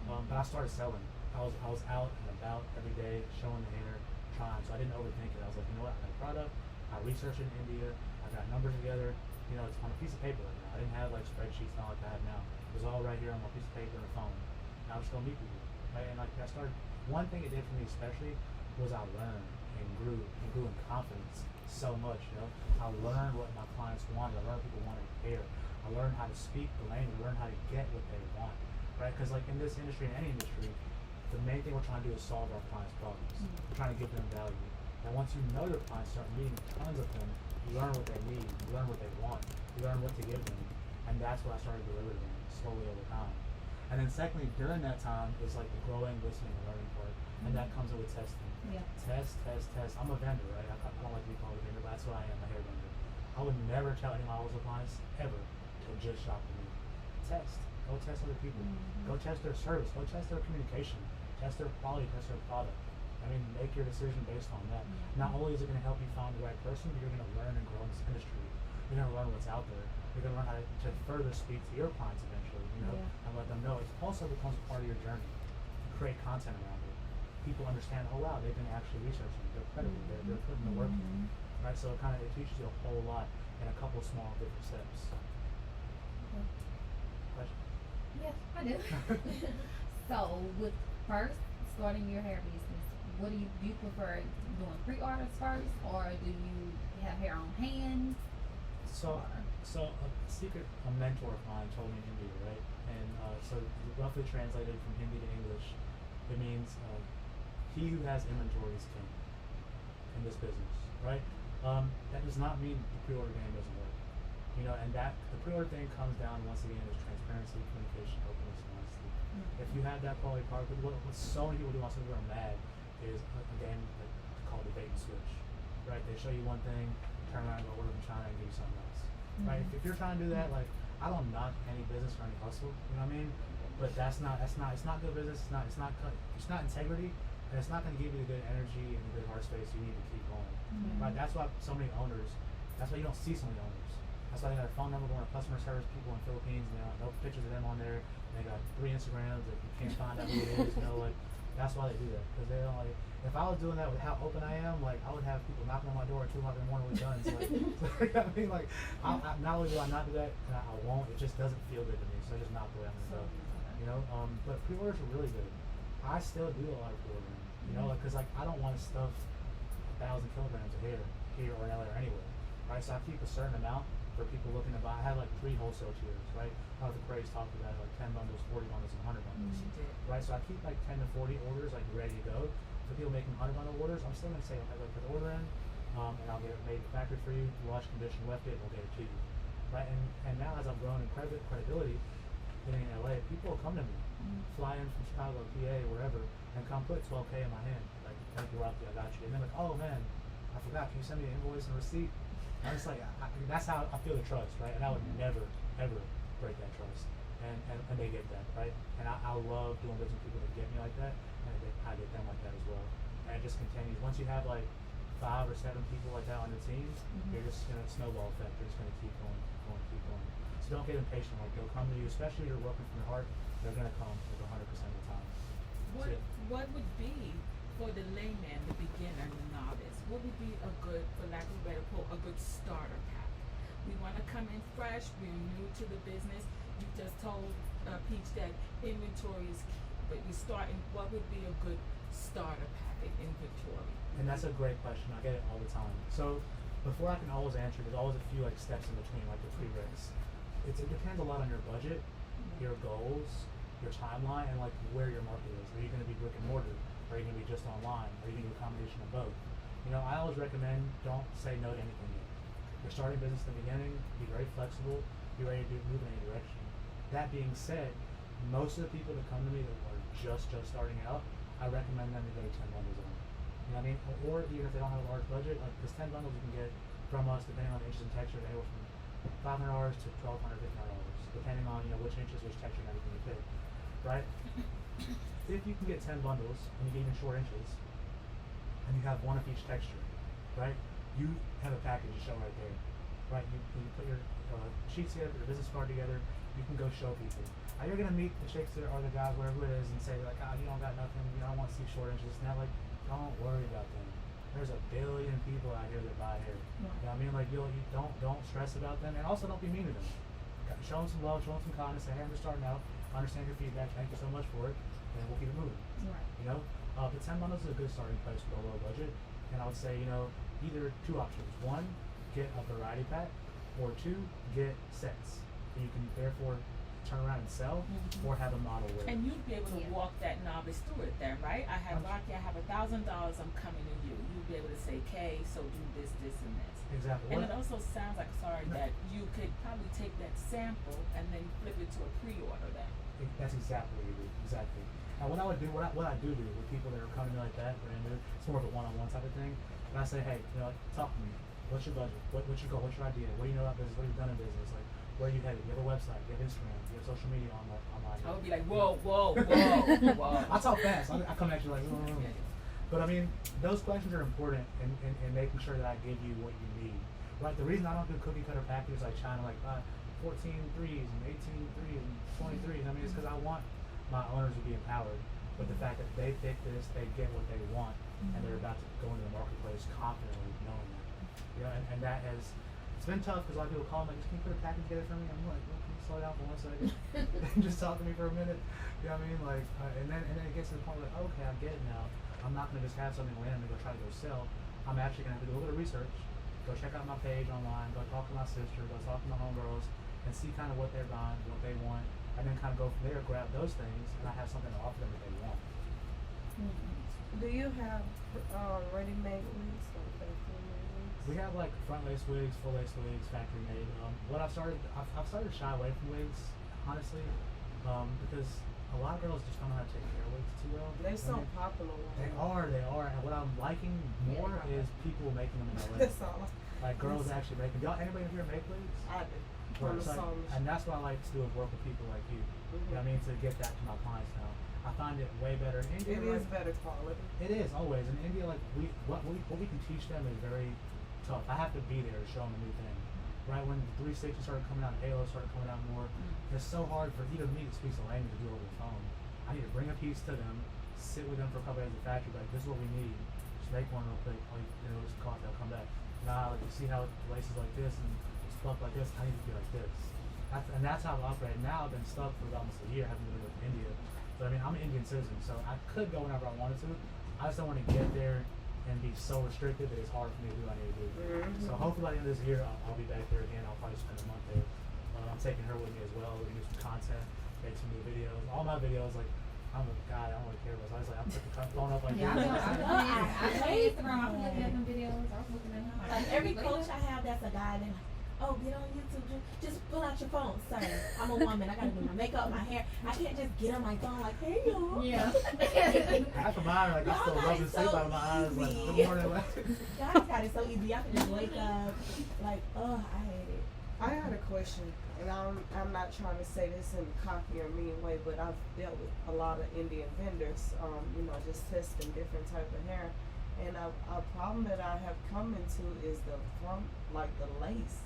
A: But I started selling. I was out and about every day, showing the hair, trying. So I didn't overthink it. I was like, you know what? I got a product. I researched it in India. I got numbers together. You know, it's on a piece of paper right now. I didn't have like spreadsheets not like I have now. It was all right here on my piece of paper and a phone. And I was just gonna meet people, right? And like I started. One thing it did for me especially was I learned and grew in confidence so much. You know, I learned what my clients wanted. I learned people wanted hair. I learned how to speak the language. I learned how to get what they want, right? Because like in this industry, in any industry, the main thing we're trying to do is solve our clients' problems. We're trying to give them value. And once you know your clients, start meeting tons of them, you learn what they need, you learn what they want, you learn what to give them, and that's what I started delivering them slowly over time. And then secondly, during that time is like the growing, listening, and learning part, and that comes with testing.
G: Yeah.
A: Test. I'm a vendor, right? I don't like to be called a vendor, but that's what I am, a hair vendor. I would never tell any of my wholesale clients ever to just shop with me. Test. Go test other people. Go test their service. Go test their communication. Test their quality. Test their product. I mean, make your decision based on that. Not only is it going to help you find the right person, but you're going to learn and grow in this industry. You're going to learn what's out there. You're going to learn how to further speak to your clients eventually, you know, and let them know. It also becomes part of your journey. You create content around it. People understand, oh wow, they've been actually researching. They're credible. They're putting the work in. Right? So it teaches you a whole lot in a couple small different steps. Question?
G: Yes, I do. So, with first starting your hair business, what do you prefer doing pre-orders first, or do you have hair on hand?
A: So a mentor of mine told me in India, right? And so roughly translated from Hindi to English, it means he who has inventory is king in this business, right? That does not mean the pre-order game doesn't work. You know, and that the pre-order thing comes down once again is transparency, communication, openness, and honesty. If you have that quality product, what so many people do on something are mad is a game like called the bait and switch, right? They show you one thing, turn around and go order from China and give you something else, right? If you're trying to do that, like I don't knock any business or any hustle, you know what I mean? But it's not good business. It's not integrity, and it's not going to give you the good energy and the good heart space you need to keep going, right? That's why so many owners. That's why you don't see so many owners. That's why they got a phone number going to customer service people in the Philippines, and they got no pictures of them on there. And they got 3 Instagrams that you can't find out who it is. You know, like that's why they do that, because they don't like. If I was doing that with how open I am, like I would have people knocking on my door at 2 o'clock in the morning with guns. Like, I mean, like I not only do I not do that, and I won't. It just doesn't feel good to me, so I just not the way I'm gonna go. You know, but pre-orders are really good. I still do a lot of pre-ordering. You know, because like I don't want to stuff 1,000 kilograms of hair here or in LA or anywhere. right? So I keep a certain amount for people looking to buy. I have like 3 wholesale tiers, right? I know the Craze talked about like 10 bundles, 40 bundles, and 100 bundles, right? So I keep like 10 to 40 orders like ready to go. For people making 100 bundle orders, I'm still gonna say, okay, put the order in, and I'll get it made at the factory for you, wash, condition, left it, and we'll get it to you, right? And now as I've grown in credibility, living in LA, people will come to me, fly in from Chicago, PA, wherever, and come put 12K in my hand, like, thank you, Rocky, I got you. And they're like, oh man, I forgot, can you send me an invoice and receipt? And I'm just like, that's how I feel the trust, right? And I would never, ever break that trust. And they get that, right? And I love doing business with people that get me like that, and I get them like that as well. And it just continues. Once you have like 5 or 7 people like that on your team, you're just gonna snowball effect. You're just gonna keep going, keep going, keep going. So don't get impatient. Like they'll come to you, especially if you're working from your heart. They're gonna come like 100% of the time.
E: What would be for the layman, the beginner, the novice? What would be a good, for lack of a better quote, a good starter pack? We want to come in fresh. We're new to the business. You just told Peach that inventory is key, but you're starting. What would be a good starter pack in inventory?
A: And that's a great question. I get it all the time. So before I can always answer, there's always a few like steps in between, like the prereqs. It depends a lot on your budget, your goals, your timeline, and like where your market is. Are you going to be brick and mortar? Are you going to be just online? Are you going to do a combination of both? You know, I always recommend don't say no to anything yet. You're starting business in the beginning, be very flexible, be ready to move in any direction. That being said, most of the people that come to me that are just starting out, I recommend them to go 10 bundles on. You know what I mean? Or even if they don't have a large budget, like this 10 bundles you can get from us, depending on the inches and texture, anywhere from $500 to $1,200, $1,500, depending on, you know, which inches, which texture, and everything you pick, right? If you can get 10 bundles and you get even short inches, and you have one of each texture, right? You have a package to show right there, right? You put your sheets together, put your business card together, you can go show people. Now you're gonna meet the chicks or the guys, wherever it is, and say like, you don't got nothing, you know, I want to see short inches. Now like, don't worry about them. There's a billion people out here that buy hair. You know what I mean? Like you don't stress about them, and also don't be mean to them. Show them some love, show them some kindness. Say, hey, I'm just starting out. I understand your feedback. Thank you so much for it, and we'll keep it moving.
B: Right.
A: You know, but 10 bundles is a good starting place for a low budget. And I would say, you know, either 2 options. 1, get a variety pack, or 2, get sets. So you can therefore turn around and sell, or have a model with it.
E: And you'd be able to walk that novice through it then, right? I have Rocky, I have $1,000, I'm coming to you. You'd be able to say, Kay, so do this, this, and this.
A: Exactly.
E: And it also sounds like, that you could probably take that sample and then flip it to a pre-order then.
A: That's exactly what you do. Exactly. Now, what I do with people that are coming to me like that, brand new, it's more of a one-on-one type of thing. And I say, hey, you know, talk to me. What's your budget? What's your goal? What's your idea? What do you know about business? What have you done in business? Like, where are you headed? Do you have a website? Do you have Instagram? Do you have social media online?
E: I would be like, whoa.
A: I talk fast. I come at you like, But I mean, those questions are important in making sure that I give you what you need. Right? The reason I don't do cookie cutter packages like China, like 14 threes and 18 threes and 20 threes, I mean, it's because I want my owners to be empowered with the fact that they pick this, they get what they want, and they're about to go into the marketplace confidently knowing that. You know, and that has, it's been tough because a lot of people call me like, can you put a package together for me? I'm like, well, can you slow down for 1 second and just talk to me for a minute? You know what I mean? Like, and then it gets to the point where, like, okay, I get it now. I'm not gonna just have something land and go try to go sell. I'm actually gonna have to do a little bit of research, go check out my page online, go talk to my sister, go talk to my homegirls, and see kind of what they're buying, what they want, and then kind of go from there, grab those things, and I have something to offer them that they want.
C: Do you have ready-made wigs or factory-made wigs?
A: We have like front lace wigs, full lace wigs, factory made. What I've started to shy away from wigs, honestly, because a lot of girls just don't know how to take care of wigs too well.
C: They're so popular.
A: They are, and what I'm liking more is people making them in LA.
C: That's all.
A: Like girls actually making. Y'all, anybody here make wigs?
C: I do.
A: Right,
C: On the
A: so
C: sewing
A: and that's what I like to do is work with people like you. You know what I mean? To get that to my clients now. I find it way better. In India,
C: It is better quality.
A: It is always. In India, like what we can teach them is very tough. I have to be there to show them a new thing. Right when the 360 started coming out, Halo started coming out more. It's so hard for even me to speak the language to do it over the phone. I need to bring a piece to them, sit with them for a couple days at the factory, like this is what we need. Just make one real quick. Like, you know, just cost, they'll come back. Nah, like you see how it laces like this and it's plucked like this. I need to be like this. That's how I operate. Now I've been stuck for almost a year having to live in India. But I mean, I'm an Indian citizen, so I could go whenever I wanted to. I just don't want to get there and be so restricted that it's hard for me to do what I need to do.
C: Mhm.
A: So hopefully by the end of this year, I'll be back there again. I'll probably spend a month there. I'm taking her with me as well. We do some content, make some new videos. All my videos, like, I'm a guy, I don't really care about. So I was like, I'm putting the phone up like
G: Yeah,
A: this.
G: I hate Instagram. I'm looking at them videos. I was looking at them.
B: Like every coach I have that's a guy, they're like, oh, get on YouTube, just pull out your phone, sir. I'm a woman, I gotta do my makeup, my hair. I can't just get on my phone like, hey y'all.
G: Yeah.
A: Half of mine, like, I still
B: Y'all
A: love to
B: guys
A: sleep
B: so
A: out of my eyes, like,
B: easy.
A: good morning, like.
B: Guys got it so easy. I can just wake up, like, oh, I hate it.
C: I had a question, and I'm not trying to say this in a cocky or mean way, but I've dealt with a lot of Indian vendors, just testing different type of hair, and a problem that I have come into is the front, like the lace.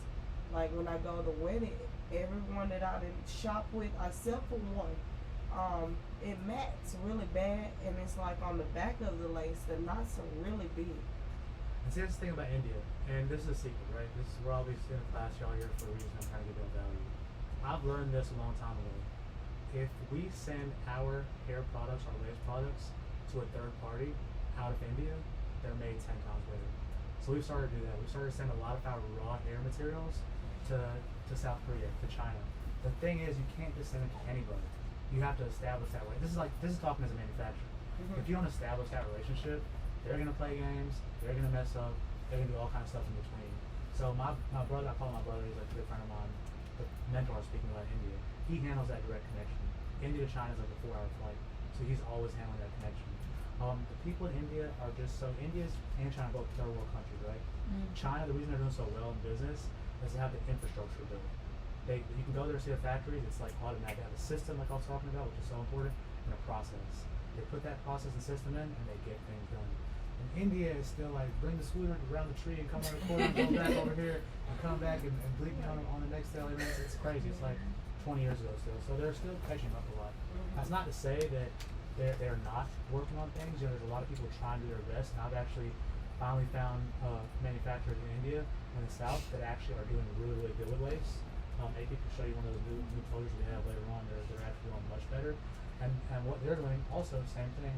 C: Like when I go to wedding, everyone that I didn't shop with, except for one, it mats really bad, and it's like on the back of the lace, the knots are really big.
A: And see, that's the thing about India, and this is a secret, right? This is we're always in a class, y'all here for a reason. I'm trying to give y'all value. I've learned this a long time ago. If we send our hair products, our lace products, to a third party out of India, they're made 10 times better. So we've started to do that. We started to send a lot of our raw hair materials to South Korea, to China. The thing is, you can't just send it to anybody. You have to establish that way. This is talking as a manufacturer. If you don't establish that relationship, they're gonna play games, they're gonna mess up, they're gonna do all kinds of stuff in between. So my brother, I call him my brother, he's like a good friend of mine, the mentor speaking about India. He handles that direct connection. India to China is like a 4-hour flight, so he's always handling that connection. The people in India are just so, India's and China both third world countries, right? China, the reason they're doing so well in business is they have the infrastructure built. You can go there and see the factories, it's like automatic. They have a system like I was talking about, which is so important, and a process. They put that process and system in and they get things done. In India, it's still like bring the scooter around the tree and come on the corner and go back over here and come back and bleed me on the next day. It's crazy. It's like 20 years ago still. So they're still catching up a lot. That's not to say that they're not working on things. There's a lot of people trying to do their best, and I've actually finally found manufacturers in India and the South that actually are doing really, really good with lace. AP can show you one of those new closures we have later on. They're actually doing much better. And what they're doing also, same thing,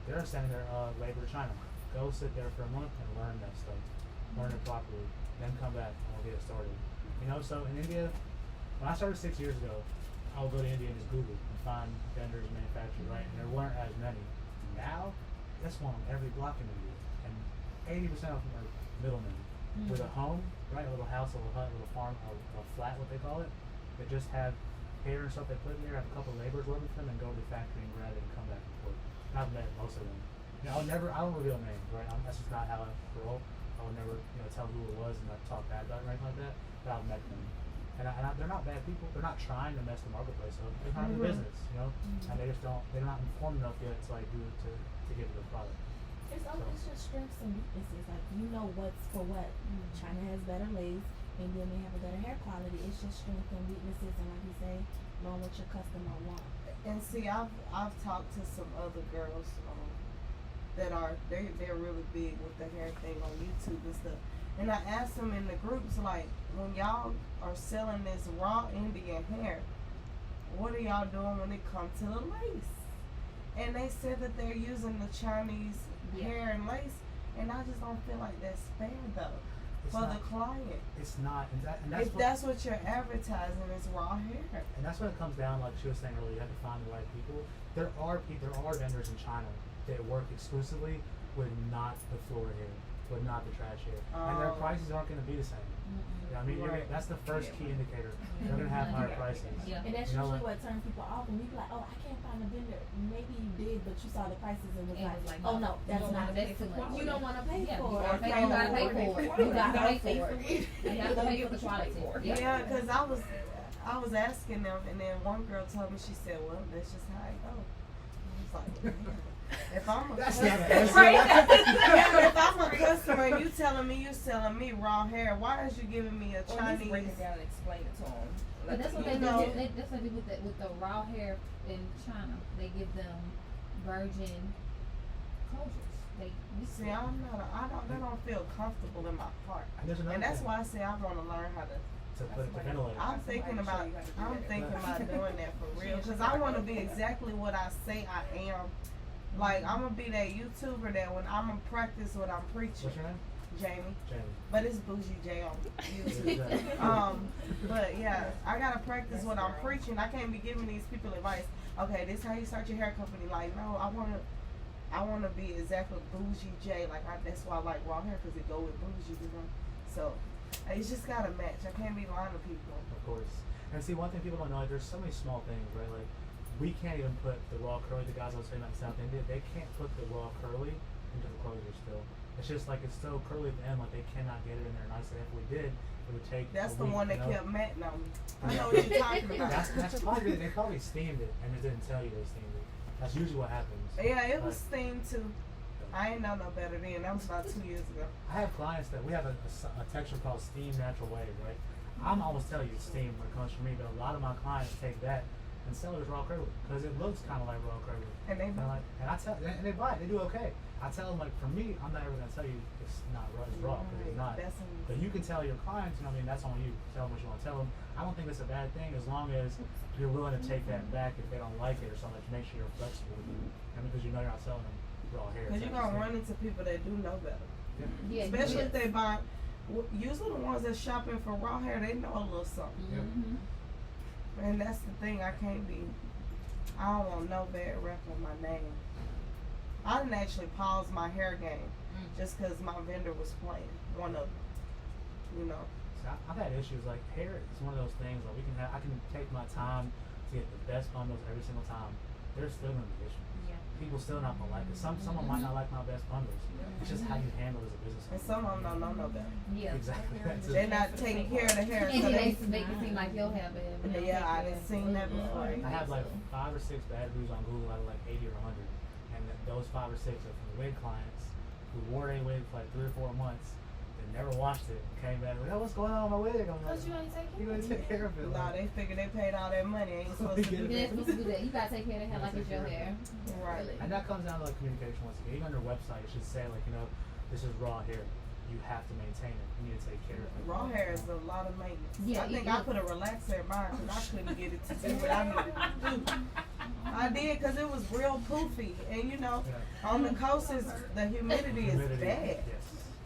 A: they're sending their labor to China. Go sit there for a month and learn that stuff. Learn it properly. Then come back and we'll get it started. So in India, when I started 6 years ago, I would go to India and just Google and find vendors and manufacturers, right? And there weren't as many. Now, that's one on every block in India. And 80% of them are middlemen. With a home, right? A little house, a little hut, a little farm, a flat, what they call it. They just have hair and stuff they put in there, have a couple of laborers working for them, and go to the factory and grab it and come back and forth. And I've met most of them. I don't reveal names, right? That's just not how I roll. I would never, tell who it was and not talk bad about it or anything like that. But I've met them. And they're not bad people. They're not trying to mess the marketplace up. They're not in the business, and they just they're not informed enough yet to like do it to get to the product.
B: It's just strengths and weaknesses. Like what's for what. China has better lace. India may have a better hair quality. It's just strengths and weaknesses, and like you say, knowing what your customer wants.
C: And see, I've talked to some other girls that are they're really big with the hair thing on YouTube and stuff. And I asked them in the groups, like, when y'all are selling this raw Indian hair, what are y'all doing when it comes to the lace? And they said that they're using the Chinese hair and lace, and I just don't feel like that's fair though the client.
A: It's not, and that's
C: if that's what you're advertising is raw hair.
A: And that's what it comes down, like she was saying earlier, you have to find the right people. There are vendors in China that work exclusively with not the floor hair, with not the trash hair. And their prices aren't going to be the same.
C: Right.
A: That's the first key indicator. They're going to have higher prices.
G: Yeah.
B: And that's usually what turns people off. When you be like, oh, I can't find a vendor. Maybe you did, but you saw the prices and was like, oh no, that's not.
G: That's too much.
B: You don't want to pay for
G: You
B: it.
G: gotta pay for it. You gotta pay for it. You have to pay for the quality.
C: Yeah, because I was asking them, and then one girl told me, she said, well, that's just how it goes. I was like, man. If I'm a customer and you telling me you're selling me raw hair, why is you giving me a Chinese?
H: Break it down and explain it to them.
G: But that's what they do. That's what they do with the raw hair in China. They give them virgin closures.
C: See, I don't feel comfortable in my heart, and that's why I say I want to learn how to
A: ventilate.
C: I'm thinking about doing that for real, because I want to be exactly what I say I am Like I'm gonna be that YouTuber that when I'm gonna practice what I'm preaching.
A: What's your name?
C: Jamie.
A: Jamie.
C: But it's Bougie J on YouTube.
A: Exactly.
C: But yeah, I gotta practice what I'm preaching. I can't be giving these people advice. Okay, this is how you start your hair company. Like, no, I wanna be exactly Bougie J. Like, that's why I like raw hair because it go with bougie, you know. So it's just gotta match. I can't be lying to people.
A: Of course. And see, one thing people don't know, like, there's so many small things, right? Like, we can't even put the raw curly, the guys I was saying about South India, they can't put the raw curly into the closure still. It's just like it's so curly at the end, like they cannot get it in there nice. And if we did, it would take.
C: That's
A: a
C: the
A: week,
C: one that
A: you know?
C: kept matting on me. I know what you're talking about.
A: That's probably they probably steamed it and it didn't tell you they steamed it. That's usually what happens.
C: Yeah, it was
A: But
C: steamed too. I ain't know no better then. That was about 2 years ago.
A: I have clients that we have a texture called steam natural wave, right? I'm always telling you it's steam when it comes from me, but a lot of my clients take that and sell it as raw curly because it looks kind of like raw curly.
C: And they buy it.
A: And I tell, and they buy it. They do okay. I tell them like, for me, I'm not ever gonna tell you it's not raw. It's raw because it's not.
C: That's
A: But you can tell your clients, you know what I mean? That's on you. Tell them what you want to tell them. I don't think it's a bad thing as long as you're willing to take that back if they don't like it or something. Like, make sure you're flexible with it. And because you know you're not selling them raw hair.
C: Because you're
A: It's
C: gonna
A: like
C: run into people that do know better.
G: Yeah,
C: Especially if they buy. Usually the ones that shopping for raw hair, they know a little something.
G: Mm-hmm.
C: And that's the thing. I can't be. I don't want no bad rep on my name. I didn't actually pause my hair game just because my vendor was playing. One of them, you know.
A: So I've had issues like hair is one of those things like I can take my time to get the best bundles every single time. There's still gonna be issues.
G: Yeah.
A: People still not gonna like it. Someone might not like my best bundles. It's just how you handle it as a business.
C: And some of them don't know no better.
G: Yeah.
A: Exactly. That's
C: They're
A: it.
C: not taking care of the hair.
G: And
C: So
G: then they
C: they,
G: make it seem like your hair better. but they
C: yeah,
G: don't
C: I
G: take
C: done
G: care
C: seen that before.
A: I have like 5 or 6 bad reviews on Google out of like 80 or 100, and those 5 or 6 are from wig clients who wore a wig for like 3 or 4 months, and never washed it, and came back like, oh, what's going on with my wig? I'm like,
G: Because you ain't taking
A: you gonna take care of it?
C: Nah,
A: Like,
C: they figure they paid all that money. Ain't supposed to do
G: You're
C: that.
G: supposed to do that. You gotta take care of the hair like it's your hair.
C: Right.
A: and that comes down to like communication once again. Even on your website, it should say like, you know, this is raw hair. You have to maintain it. You need to take care of it.
C: Raw hair is a lot of maintenance.
G: Yeah,
C: I think
G: it
C: I
G: is.
C: put a relaxer in mine because I couldn't get it to do what I needed to do. I did because it was real poofy, and you know,
A: Yeah.
C: on the coast is the humidity is bad.
A: Yes.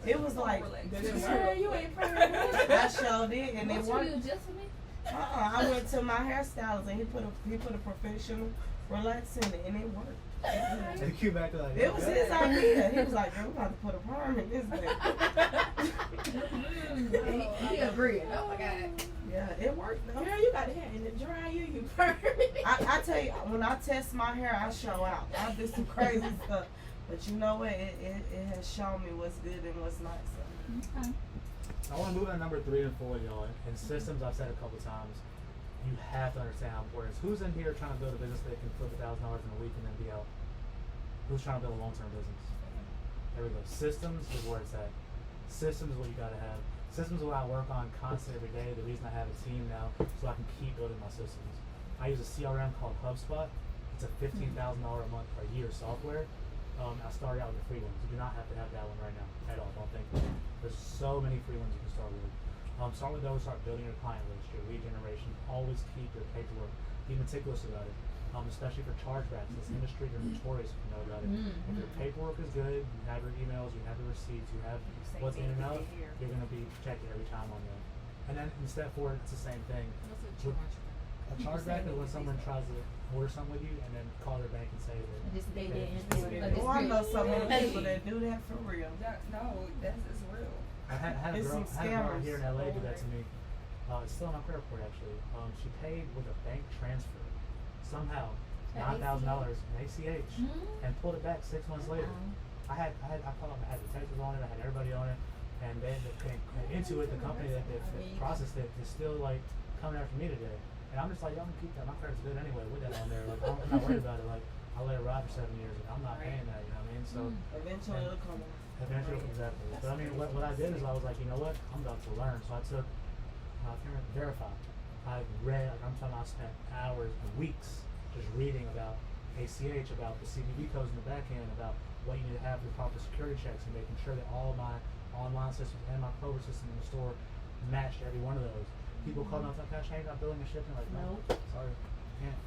C: It was like,
B: Girl, you ain't perfect.
C: I showed it and it
G: What you
C: worked.
G: do just for me?
C: I went to my hairstylist and he put a professional relax in it and it worked.
A: And cue back to like,
C: It was his idea. He was like, "Girl, we're about to put a perm in this thing."
G: He agreed. Oh my God.
C: Yeah, it worked though.
B: Girl, you got hair in the dryer, you perfect.
C: I tell you, when I test my hair, I show out. I do some crazy stuff. But you know what? It has shown me what's good and what's not. So.
G: Okay.
A: I want to move on to number 3 and 4, y'all. In systems, I've said a couple times, you have to understand how important it is. Who's in here trying to build a business that can flip $1,000 in a week and then be out? Who's trying to build a long-term business? There we go. Systems is where it's at. Systems is what you got to have. Systems is what I work on constantly every day. The reason I have a team now so I can keep building my systems. I use a CRM called HubSpot. It's a $15,000 a month or a year software. I started out with the free ones. You do not have to have that one right now at all. Don't think. There's so many free ones you can start with. Start with those. Start building your client list, your lead generation. Always keep your paperwork. Be meticulous about it. Especially for chargebacks. This industry, you're notorious if you know about it. If your paperwork is good, you have your emails, you have your receipts, you have what's in and out, you're going to be protected every time on them. And then in step 4, it's the same thing. A chargeback is when someone tries to order something with you and then call their bank and say that
B: They didn't.
C: Oh, I know so many people that do that for real.
H: No, that's it's real.
A: I had a
C: It's
A: girl
C: some
A: here
C: scammers.
A: in LA do that to me. It's still on my credit report actually. She paid with a bank transfer somehow $9,000 in ACH and pulled it back 6 months later. I called them, I had detectives on it, I had everybody on it, and then into it, the company that processed it is still like coming after me today. And I'm just like, y'all can keep that. My credit's good anyway with that on there. Like, I'm not worried about it. Like, I let it ride for 7 years, and I'm not paying that. You know what I mean? So
C: Eventually it'll come out.
A: eventually, exactly. But I mean, what I did is I was like, you know what? I'm about to learn. So I took Verify. I read. Like, I'm talking. I spent hours and weeks just reading about ACH, about the CVV codes in the back end, about what you need to have for proper security checks, and making sure that all my online systems and my Clover system in the store matched every one of those. People call me up like, can I change my billing and shipping? Like, no, sorry, I can't.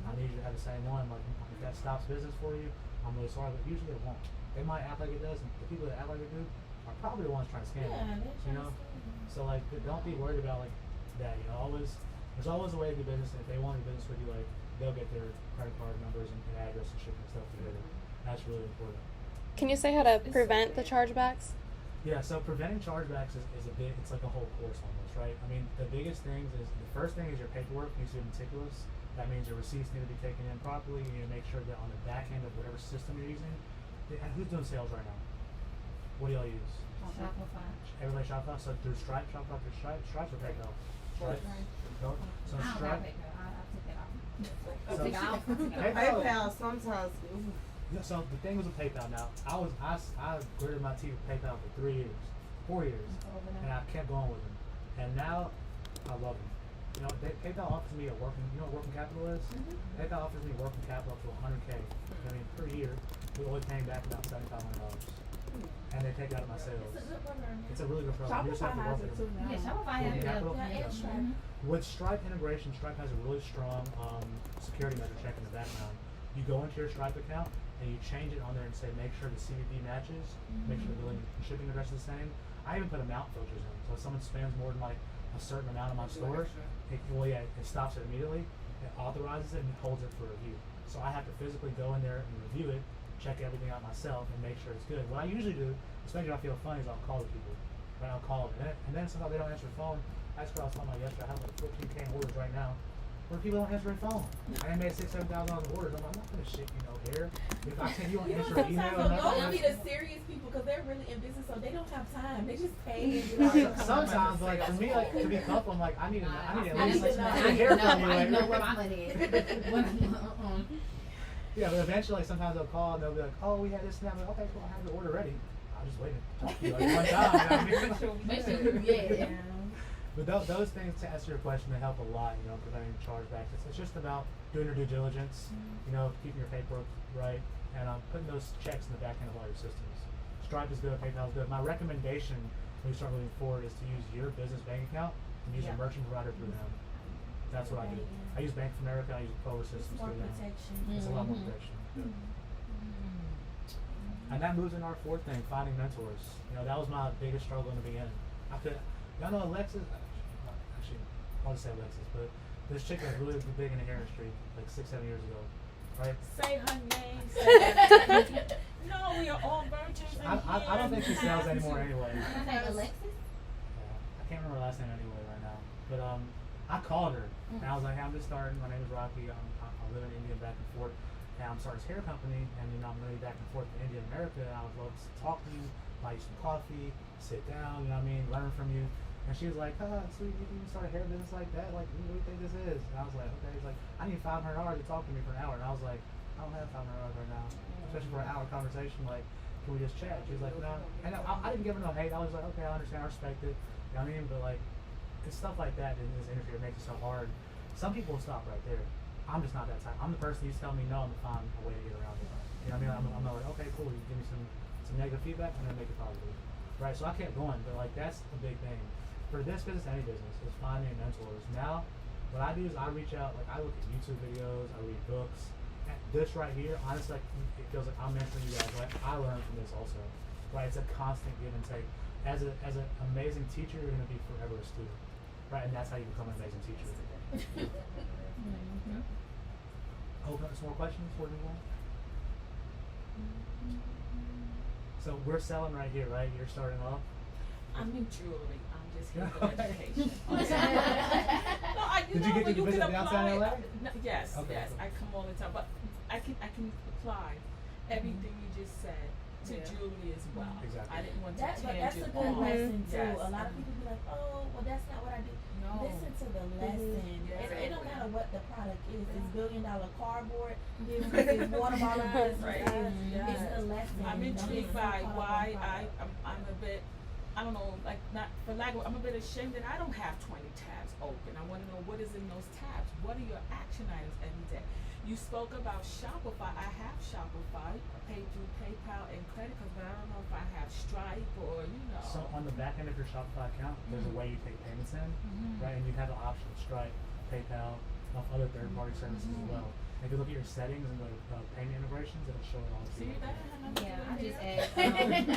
A: I need you to have the same one. Like, if that stops business for you, I'm really sorry, but usually it won't. They might act like it does, and the people that act like it do are probably the ones trying to scam
B: Yeah,
A: you.
B: they're
A: You
B: trying
A: know?
B: to scam you.
A: So like, don't be worried about like that. You know, there's always a way to do business. And if they want to do business with you, like they'll get their credit card numbers and address and shipping stuff together. That's really important.
F: Can you say how to prevent the chargebacks?
A: Yeah, so preventing chargebacks is a big, it's like a whole course almost, right? I mean, the biggest things is, the first thing is your paperwork needs to be meticulous. That means your receipts need to be taken in properly. You need to make sure that on the back end of whatever system you're using, and who's doing sales right now? What do y'all use?
G: Shopify.
A: Everybody Shopify? So through Stripe, Shopify through Stripe, Stripe or PayPal? Stripe? No? So
G: I don't have
A: Stripe,
G: PayPal. I took that off.
A: So-
G: Take it off.
C: PayPal sometimes.
A: yeah, so the thing was with PayPal now, I gritted my teeth with PayPal for 3 years, 4 years, and I kept going with them. And now, I love them. You know, PayPal offers me a working, you know what working capital is? PayPal offers me working capital up to 100K. I mean, per year, we're only paying back about $7,500. And they take it out of my sales.
B: It's a good program.
A: It's a really good program. You just have to
D: Shopify has
A: work
D: it
A: with
D: too
A: them.
D: now.
G: Yeah, Shopify has
A: Working
G: it.
A: capital?
B: Yeah, and Stripe.
A: With Stripe integration, Stripe has a really strong security measure check in the background. You go into your Stripe account and you change it on there and say make sure the CVV matches, make sure the billing and shipping address is the same. I even put amount filters in. So if someone spends more than like a certain amount on my store, it stops it immediately, it authorizes it, and it holds it for review. So I have to physically go in there and review it, check everything out myself, and make sure it's good. What I usually do, especially if I feel funny, is I'll call the people. Right, I'll call them, and then sometimes they don't answer the phone. That's what I was talking about yesterday. I have like 14K orders right now, where people don't answer their phone. I made $6,000-7,000 orders. I'm like, I'm not gonna shit you no hair. If I tell you don't answer an email, I'm not
B: Those
A: gonna.
B: be the serious people because they're really in business, so they don't have time. They just pay and do all your
A: Sometimes, like for me, like to be comfortable, I'm like, I need at
G: I
A: least
G: need to know.
A: a hair from you.
G: I
A: Like,
G: need to know where my money is.
A: yeah, but eventually, like, sometimes they'll call and they'll be like, oh, we had this and that. I'm like, okay, cool, I have your order ready. I'll just wait and talk to you like one time. You know what I mean?
G: Make sure you, yeah.
A: But those things, to answer your question, they help a lot, you know, preventing chargebacks. It's just about doing your due diligence, you know, keeping your paperwork right, and putting those checks in the back end of all your systems. Stripe is good, PayPal is good. My recommendation when you start moving forward is to use your business bank account and use a merchant provider through them. That's what I do. I use Bank of America, I use Clover Systems
B: More
A: through them.
B: protection.
A: It's a lot more protection. And that moves into our fourth thing, finding mentors. You know, that was my biggest struggle in the beginning. Y'all know Alexis? Actually, I'll just say Alexis, but this chick was really big in the hair industry like 6-7 years ago, right?
E: Say her name. No, we are all virgins.
A: I don't think she sells anymore anyway.
G: Her name Alexis?
A: Yeah, I can't remember her last name anyway right now. But I called her and I was like, hey, I'm just starting. My name is Rocky. I live in India back and forth. And I'm starting this hair company, and you know I'm really back and forth to India and America. And I would love to talk to you, buy you some coffee, sit down. You know what I mean? Learn from you. And she was like, so you can start a hair business like that? Like, what do you think this is? And I was like, okay. She's like, I need $500 to talk to me for an hour. And I was like, I don't have $500 right now, especially for an hour conversation. Like, can we just chat? She was like, no. And I didn't give her no hate. I was like, okay, I understand, I respect it. You know what I mean? But like, it's stuff like that in this industry that makes it so hard. Some people will stop right there. I'm just not that type. I'm the person who's telling me no, I'm gonna find a way to get around it. You know what I mean? I'm not like, okay, cool, you give me some negative feedback, I'm gonna make it positive. Right? So I kept going, but like that's a big thing. For this business, any business, is finding mentors. Now, what I do is I reach out, like I look at YouTube videos, I read books. And this right here, honestly, like, it feels like I'm mentoring you guys. Like I learn from this also. Right? It's a constant give and take. As an amazing teacher, you're gonna be forever a student. Right? And that's how you become an amazing teacher. Open up some more questions for anyone. So we're selling right here, right? You're starting off.
E: I'm in jewelry. I'm just here for education. No,
A: Did you get to visit downtown LA?
E: Yes,
A: Okay,
E: yes.
A: cool.
E: I come all the time, but I can apply everything you just said to jewelry as well.
A: Exactly.
E: I didn't want to
B: That's a
E: tangent
B: good
E: off.
B: lesson too.
E: Yes.
B: A lot of people be like, oh, well that's not what I do.
E: No.
B: Listen to the lesson. It don't matter what the product is. It's $1 billion cardboard business, it's water bottle business.
E: Right.
B: It's the lesson.
E: I'm
B: Don't
E: intrigued
B: get so
E: by
B: caught up
E: why
B: on product.
E: I'm a bit, I don't know, like not for lack of, I'm a bit ashamed that I don't have 20 tabs open. I want to know what is in those tabs. What are your action items every day? You spoke about Shopify. I have Shopify, paid through PayPal and credit cards, but I don't know if I have Stripe or
A: So on the back end of your Shopify account, there's a way you take payments in, right? And you have the option of Stripe, PayPal, other third-party services as well. If you look at your settings and go to payment integrations, it'll show it all to
E: See,
A: you.
E: that had nothing to
G: Yeah,
E: do
G: I
E: with
G: just
E: it.
G: added.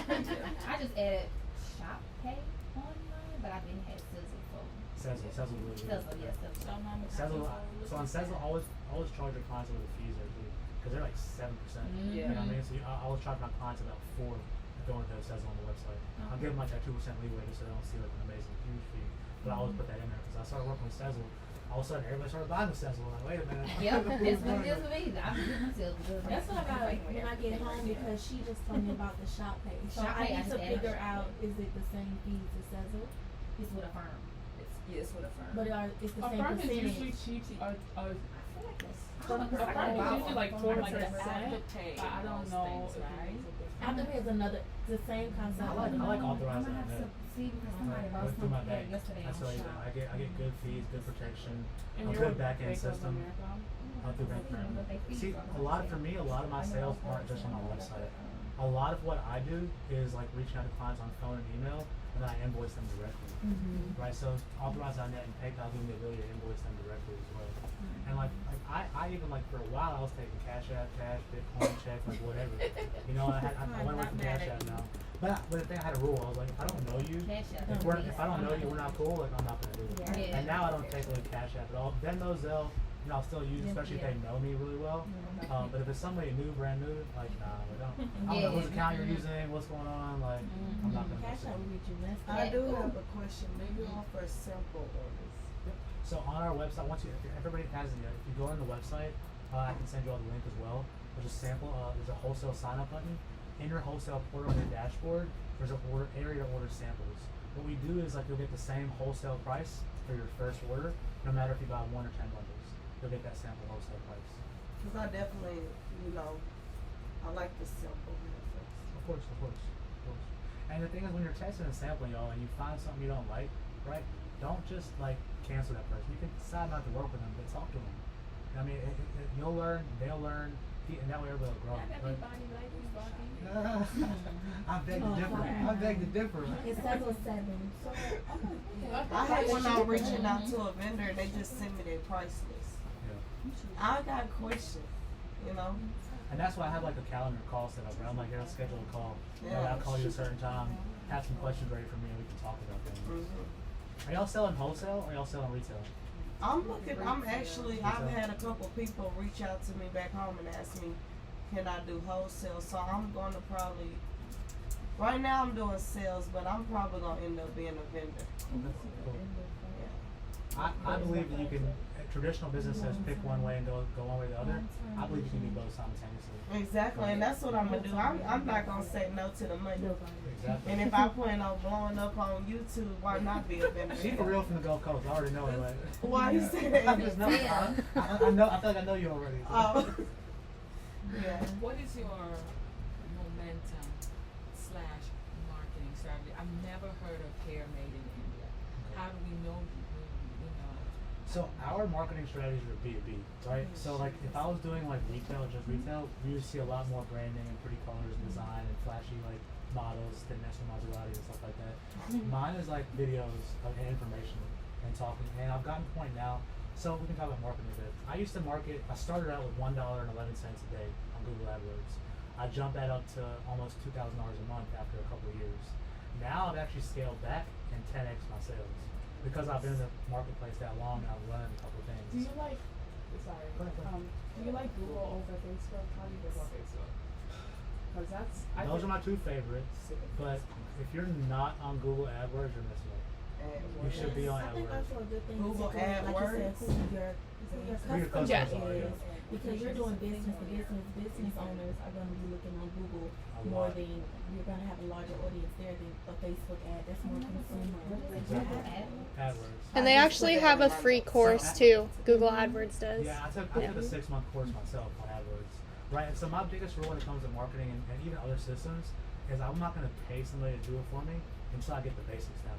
G: I just added Shop Pay on mine, but I didn't have Sizzle for
A: Sezzle really good.
G: Sizzle. Yes, Sizzle.
E: So, Mama,
A: Sezzle,
E: that's
A: so on Sezzle, always charge your clients what the fees are too, because they're like 7%. You know what I mean? So I always charge my clients about 4 if they want to go to Sezzle on the website. I'll give them like that 2% leeway just so they don't see like an amazing huge fee. But I always put that in there because I started working with Sezzle. All of a sudden, everybody started buying the Sezzle. I'm like, wait a minute.
G: Yep, it's what it is with me. I'm getting myself good.
B: That's what I got when I get home because she just told me about the shop pay. So
G: Shop
B: I
G: Pay,
B: need
G: I
B: to
G: just
B: figure
G: added
B: out is it the same fees as Sezzle?
G: It's with a firm.
H: Yes, with a firm.
B: But it's the
D: A
B: same
D: firm is usually
B: percentage.
D: cheap.
G: I feel like that's.
D: A firm is usually like 4%.
E: like the afterpay
D: But I
E: and
D: don't
E: those
D: know
E: things,
D: if
E: right?
D: it's a different.
B: Afterpay is another the same concept.
A: I like
G: I'm
A: authorized
G: gonna have
A: on
G: to
A: that.
G: see because somebody bought
A: Through my
G: something
A: bank.
G: yesterday
A: That's
G: on
A: what
G: Shop.
A: I get good fees, good protection,
D: And
A: a
D: you're
A: good
D: with
A: back end
D: Bank of
A: system.
D: America?
A: Through Bank Firm. See, for me, a lot of my sales aren't just on my website. A lot of what I do is like reaching out to clients on phone and email, and then I invoice them directly. Right, so authorized on that and PayPal gives me the ability to invoice them directly as well. And like I even like for a while I was taking Cash App, Cash, Bitcoin, check, like whatever. You know, I went away from Cash App now. But the thing I had a rule. I was like, if I don't know you, if I don't know you, we're not cool. Like I'm not gonna do it.
G: Yeah.
A: And now I don't take away Cash App at all. Venmo, Zelle, you know, I'll still use, especially if they know me really well. But if it's somebody new, brand new, like nah, we don't. I don't know whose account you're using, what's going on. Like I'm not gonna.
B: Cash App will get you messed
C: I
B: up.
C: do have a question. Maybe offer sample orders.
A: So on our website, if everybody has it, if you go on the website, I can send you all the link as well. There's a sample. There's a wholesale sign up button. In your wholesale portal on your dashboard, there's an area to order samples. What we do is like you'll get the same wholesale price for your first order, no matter if you buy 1 or 10 bundles. You'll get that sample wholesale price.
C: Because I definitely, I like the sample first.
A: Of course. And the thing is, when you're testing and sampling, y'all, and you find something you don't like, right? Don't just like cancel that person. You can decide not to work with them, but talk to them. I mean, you'll learn, they'll learn, and that way everybody will grow. Right? I beg to differ. I beg to differ.
B: It's Sezzle 7. So
C: I hate when I'm reaching out to a vendor and they just send me their price list.
A: Yeah.
C: I got a question,
A: And that's why I have like a calendar call set up where I'm like, here, I'll schedule a call.
C: Yeah.
A: I'll call you a certain time, have some questions ready for me, and we can talk about things. Are y'all selling wholesale or y'all selling retail?
C: I've had a couple people reach out to me back home and ask me, can I do wholesale? So I'm going to right now I'm doing sales, but I'm probably going to end up being a vendor.
A: Cool.
C: Yeah.
A: I believe that you can, traditional business says pick one way and go one way or the other. I believe you can do both simultaneously.
C: Exactly, and that's what I'm going to do. I'm not going to say no to the money.
A: Exactly.
C: And if I plan on blowing up on YouTube, why not be a vendor?
A: She's for real from the Gulf Coast. I already know it. Like,
C: Why you say that?
A: I just know. I know. I feel like I know you already. So.
C: Oh. Yeah.
E: What is your momentum / marketing strategy? I've never heard of hair made in India. How do we know you?
A: So our marketing strategies are B2B, right? So like if I was doing like retail, just retail, we would see a lot more branding and pretty colors and design and flashy like models, Vanessa Maserati and stuff like that. Mine is like videos and information and talking. And I've gotten to the point now, so we can talk about marketing a bit. I used to market, I started out with $1.11 a day on Google AdWords. I jumped that up to almost $2,000 a month after a couple of years. Now I've actually scaled back and 10x my sales. Because I've been in the marketplace that long, I've learned a couple things.
D: Do you like, sorry, do you like Google over Facebook? How do you feel about Facebook? Because
A: Those are my two favorites, but if you're not on Google AdWords, you're missing it. You should be on
B: I think
A: AdWords.
B: also a good thing
C: Google
B: to take away, like you said,
C: AdWords.
B: who your
A: customers
B: customer
A: are,
B: is.
A: yeah.
B: Because you're doing business to business owners are going to be looking on Google more than you're going to have a larger audience there than a Facebook ad. That's more consumer.
A: Exactly. AdWords.
F: And they actually have a free course too. Google AdWords does.
A: Yeah, I took a 6-month course myself on AdWords. Right, and so my biggest rule when it comes to marketing and even other systems is I'm not going to pay somebody to do it for me until I get the basics down.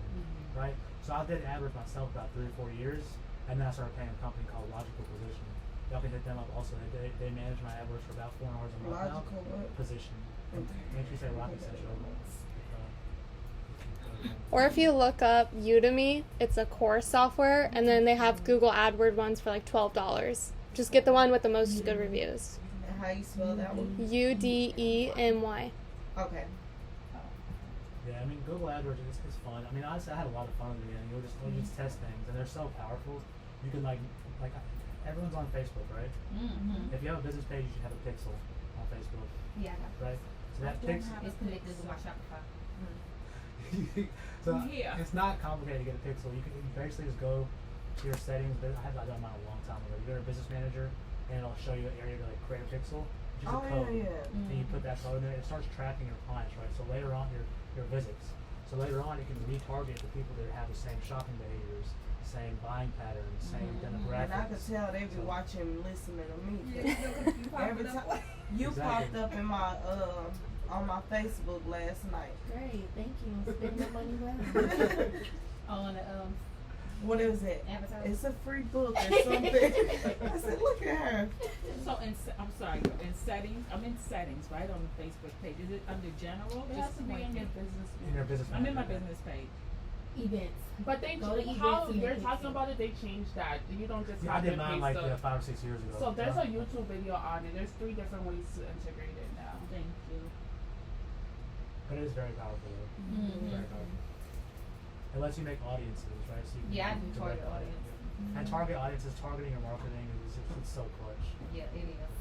A: Right, so I did AdWords myself about 3 or 4 years, and then I started paying a company called Logical Position. Y'all can hit them up also. They manage my AdWords for about 4 hours a month now.
C: Logical what?
A: Position. Make sure you say Rocket Central.
F: Or if you look up Udemy, it's a course software, and then they have Google AdWords ones for like $12. Just get the one with the most good reviews.
C: And how you spell that one?
F: UDEMY.
C: Okay.
A: Yeah, I mean, Google AdWords is fun. I mean, honestly, I had a lot of fun in the beginning. You'll just test things, and they're so powerful. You can like everyone's on Facebook, right?
G: Mm-hmm.
A: If you have a business page, you should have a pixel on Facebook,
G: Yeah, I got it.
A: right? So that pixel.
G: It's connected to my Shopify.
A: So
E: Yeah.
A: it's not complicated to get a pixel. You can basically just go to your settings. But I had that done mine a long time ago. You go to business manager, and it'll show you an area to like create a pixel, which is
C: Oh,
A: a code.
C: yeah.
A: And you put that code in there. It starts tracking your clients, right? So later on, your visits. So later on, you can retarget the people that have the same shopping behaviors, same buying patterns, same demographics.
C: And I could tell they be
A: So-
C: watching and listening to me.
H: Yeah,
C: Every time you
A: Exactly.
C: popped up in my on my Facebook last night.
B: Great, thank you. Spend my money well.
G: On the
C: What is it?
G: advertising.
C: It's a free book or something. I said, look at her.
E: So I'm sorry, in settings, I'm in settings, right, on the Facebook page. Is it under general?
D: It has to be in your business.
A: In your business
E: I'm in my
A: manager.
E: business page.
B: Events.
D: But they
B: Go to events
D: how
B: and
D: you're
B: make
D: talking
B: it.
D: about it, they changed that. You don't just
A: Yeah, I
D: have
A: did
D: to
A: mine
D: paste
A: like
D: the
A: 5 or 6 years ago.
D: So there's
A: Yeah.
D: a YouTube video on it. There's 3 different ways to integrate it now.
E: Thank you.
A: But it is very powerful though.
G: Mhm.
A: Very powerful. It lets you make audiences, right? So you can
G: Yeah, I do
A: direct
G: target audience.
A: And target audiences, targeting your marketing is it's so clutch.
G: Yeah, it is.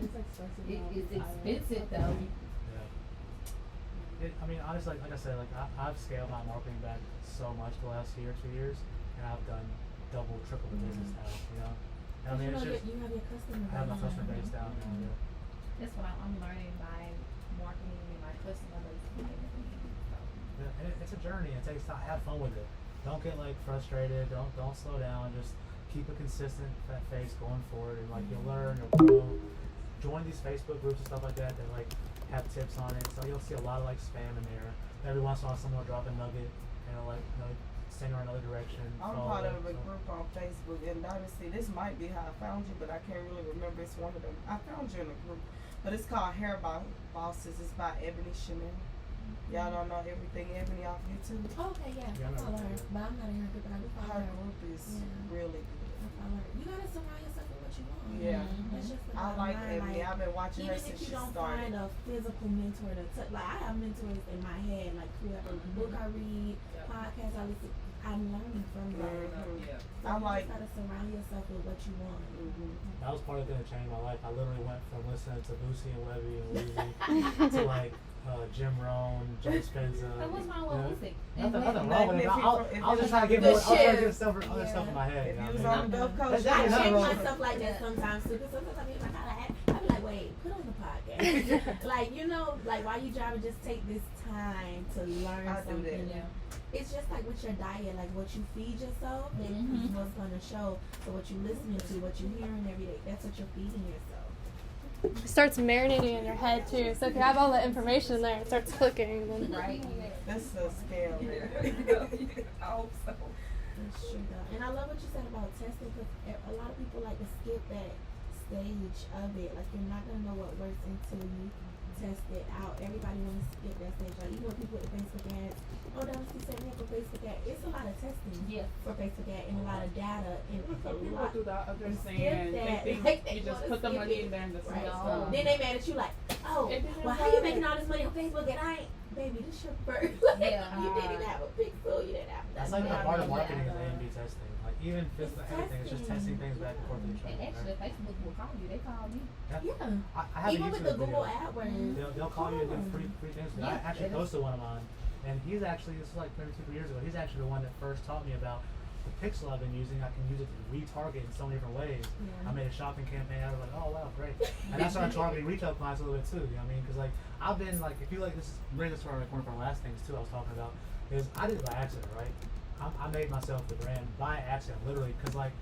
D: It's expensive.
G: It's
D: now.
G: expensive though.
A: Yeah. I mean, honestly, like I said, like I've scaled my marketing back so much the last 2 years, and I've done double, triple the business now. You know, and I mean, it's just
B: you have your customer
A: I have my
B: base.
A: customer base down now. Yeah.
G: That's what I'm learning by marketing and my customer base and everything. So.
A: Yeah, and it's a journey. It takes time. Have fun with it. Don't get like frustrated. Don't slow down. Just keep a consistent face going forward, and like you'll learn, you'll grow. Join these Facebook groups and stuff like that that like have tips on it. So you'll see a lot of like spam in there. Every once in a while, someone will drop a nugget and it'll like send her another direction.
C: I'm
A: follow
C: part
A: it,
C: of a
A: so-
C: group on Facebook, and honestly, this might be how I found you, but I can't really remember. It's one of them. I found you in a group, but it's called Hair Bosses. It's by Ebony Chanel. Y'all don't know everything Ebony off YouTube.
B: Oh, okay, yeah.
A: Yeah, I
B: I follow
A: know.
B: her. But I'm not in her group, but I do follow
C: Her
B: her.
C: group is
B: Yeah.
C: really good.
B: I follow her. You gotta surround yourself with what you want.
C: Yeah.
B: That's just the
C: I
B: bottom
C: like
B: line,
C: Ebony. I've been watching
B: even
C: her
B: if
C: since
B: you
C: she
B: don't
C: started.
B: find a physical mentor to touch, like I have mentors in my head, like whoever book I read, podcast I listen, I'm learning from them.
C: Mhm.
B: So
C: I
B: you
C: like.
B: just gotta surround yourself with what you want.
A: That was part of the thing that changed my life. I literally went from listening to Boosie and Webby and Weezy to like Jim Rohn, Joe Spencer.
G: So what's wrong with music?
A: Nothing wrong with it.
C: If
A: I
C: you-
A: was just trying to get
B: The
A: more. I was trying to
B: shit.
A: get other stuff in my head.
C: If
A: You know
C: you
A: what
C: was
A: I mean?
C: on the Gulf Coast,
A: That's
B: I
A: nothing
B: check
A: wrong with
B: myself like that sometimes too, because sometimes I be like, I be like, wait, put on the podcast. Like, like while you driving, just take this time to learn
C: I do
B: something.
C: that.
B: It's just like with your diet, like what you feed yourself, is what's gonna show. So what you listening to, what you hearing every day, that's what you're feeding yourself.
F: It starts marinating in your head too. So if you have all the information there, it starts clicking. Then
G: Right.
C: That's a scam.
H: I hope so.
B: That's true though. And I love what you said about testing, because a lot of people like to skip that stage of it. Like you're not gonna know what works until you test it out. Everybody wants to skip that stage. Like even when people with the Facebook ads, oh, that was set me up for Facebook ad. It's a lot of testing for Facebook ad and a lot of data and a
D: People
B: lot.
D: do that other
B: Skip
D: thing and
B: that.
D: they think
B: Like, they
D: you just
B: wanna
D: put the
B: skip
D: money
B: it.
D: in there and the
B: Right.
D: stuff.
B: Then they mad at you like, oh,
D: It didn't
B: well, how you
D: work.
B: making all this money on Facebook and I ain't, baby, this your first.
G: Yeah.
B: You didn't have a pixel, you didn't have
A: That's like a part of marketing is A/B testing. Like even physical everything, it's just testing things back and forth to each
G: And
A: other.
G: actually,
A: Right?
G: Facebook will call you. They call me.
B: Yeah.
A: I have
B: Even
A: a
B: with
A: YouTube
B: the Google
A: video.
B: AdWords.
A: They'll call you and do free things. I
G: Yeah,
A: actually
G: it is.
A: posted one of mine, and he's actually, this is like maybe 2 years ago. He's actually the one that first taught me about the pixel I've been using. I can use it to retarget in so many different ways.
B: Yeah.
A: I made a shopping campaign. I was like, oh wow, great. And I started targeting retail clients a little bit too. You know what I mean? Because like I've been like, if you like this, bring this to one of our last things too. I was talking about is I did it by accident, right? I made myself the brand by accident, literally, because like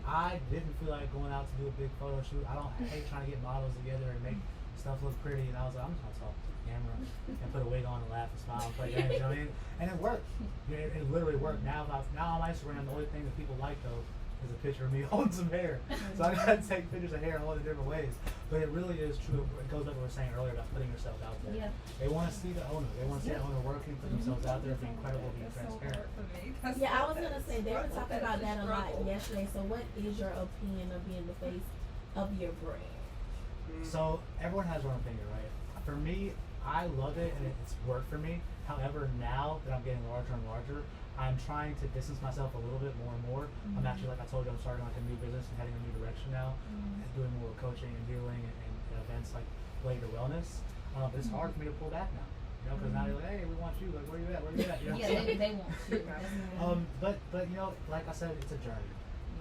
A: I didn't feel like going out to do a big photo shoot. I hate trying to get models together and make stuff look pretty. And I was like, I'm just gonna talk to the camera and put a wig on and laugh and smile and play games. You know what I mean? And it worked. It literally worked. Now on my Instagram, the only thing that people like though is a picture of me holding some hair. So I gotta take pictures of hair in all the different ways. But it really is true. It goes back to what we were saying earlier about putting yourself out there.
G: Yeah.
A: They want to see the owner. They want to see the owner working, put themselves out there, being credible, being transparent.
B: Yeah, I was gonna say they were talking about that a lot yesterday. So what is your opinion of being the face of your brand?
A: So everyone has their own opinion, right? For me, I love it and it's worked for me. However, now that I'm getting larger and larger, I'm trying to distance myself a little bit more and more. I'm actually, like I told you, I'm starting like a new business and heading a new direction now, and doing more coaching and dealing and events like related to wellness. But it's hard for me to pull back now, you know, because now they're like, hey, we want you. Like, where you at? Where you at? You know?
G: Yeah, they want you.
A: But you know, like I said, it's a journey.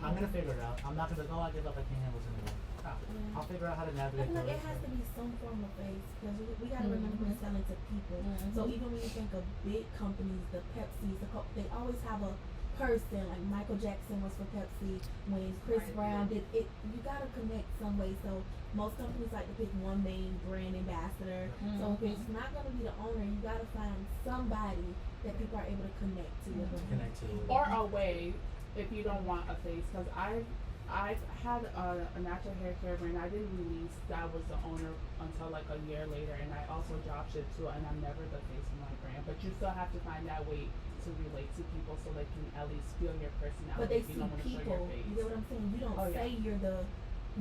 A: I'm gonna figure it out. I'm not gonna be like, oh, I give up. I can't handle this anymore. No. I'll figure out how to
B: I
A: navigate
B: feel like
A: through
B: it has to be some form of face because we gotta remember we're selling to people. So even when you think of big companies, the Pepsis, they always have a person. Like Michael Jackson was for Pepsi. When Chris Brown did it, you gotta connect some way. So most companies like to pick one main brand ambassador. So if it's not gonna be the owner, you gotta find somebody that people are able to connect to.
A: Connect to.
D: Or a way if you don't want a face, because I've had a natural hair care brand. I didn't release that I was the owner until like a year later, and I also drop ship too, and I'm never the face of my brand. But you still have to find that way to relate to people so they can at least feel your personality.
B: But they
D: if you
B: see
D: don't want to show
B: people.
D: your face.
B: You get what I'm saying? You don't
D: Oh,
B: say you're the.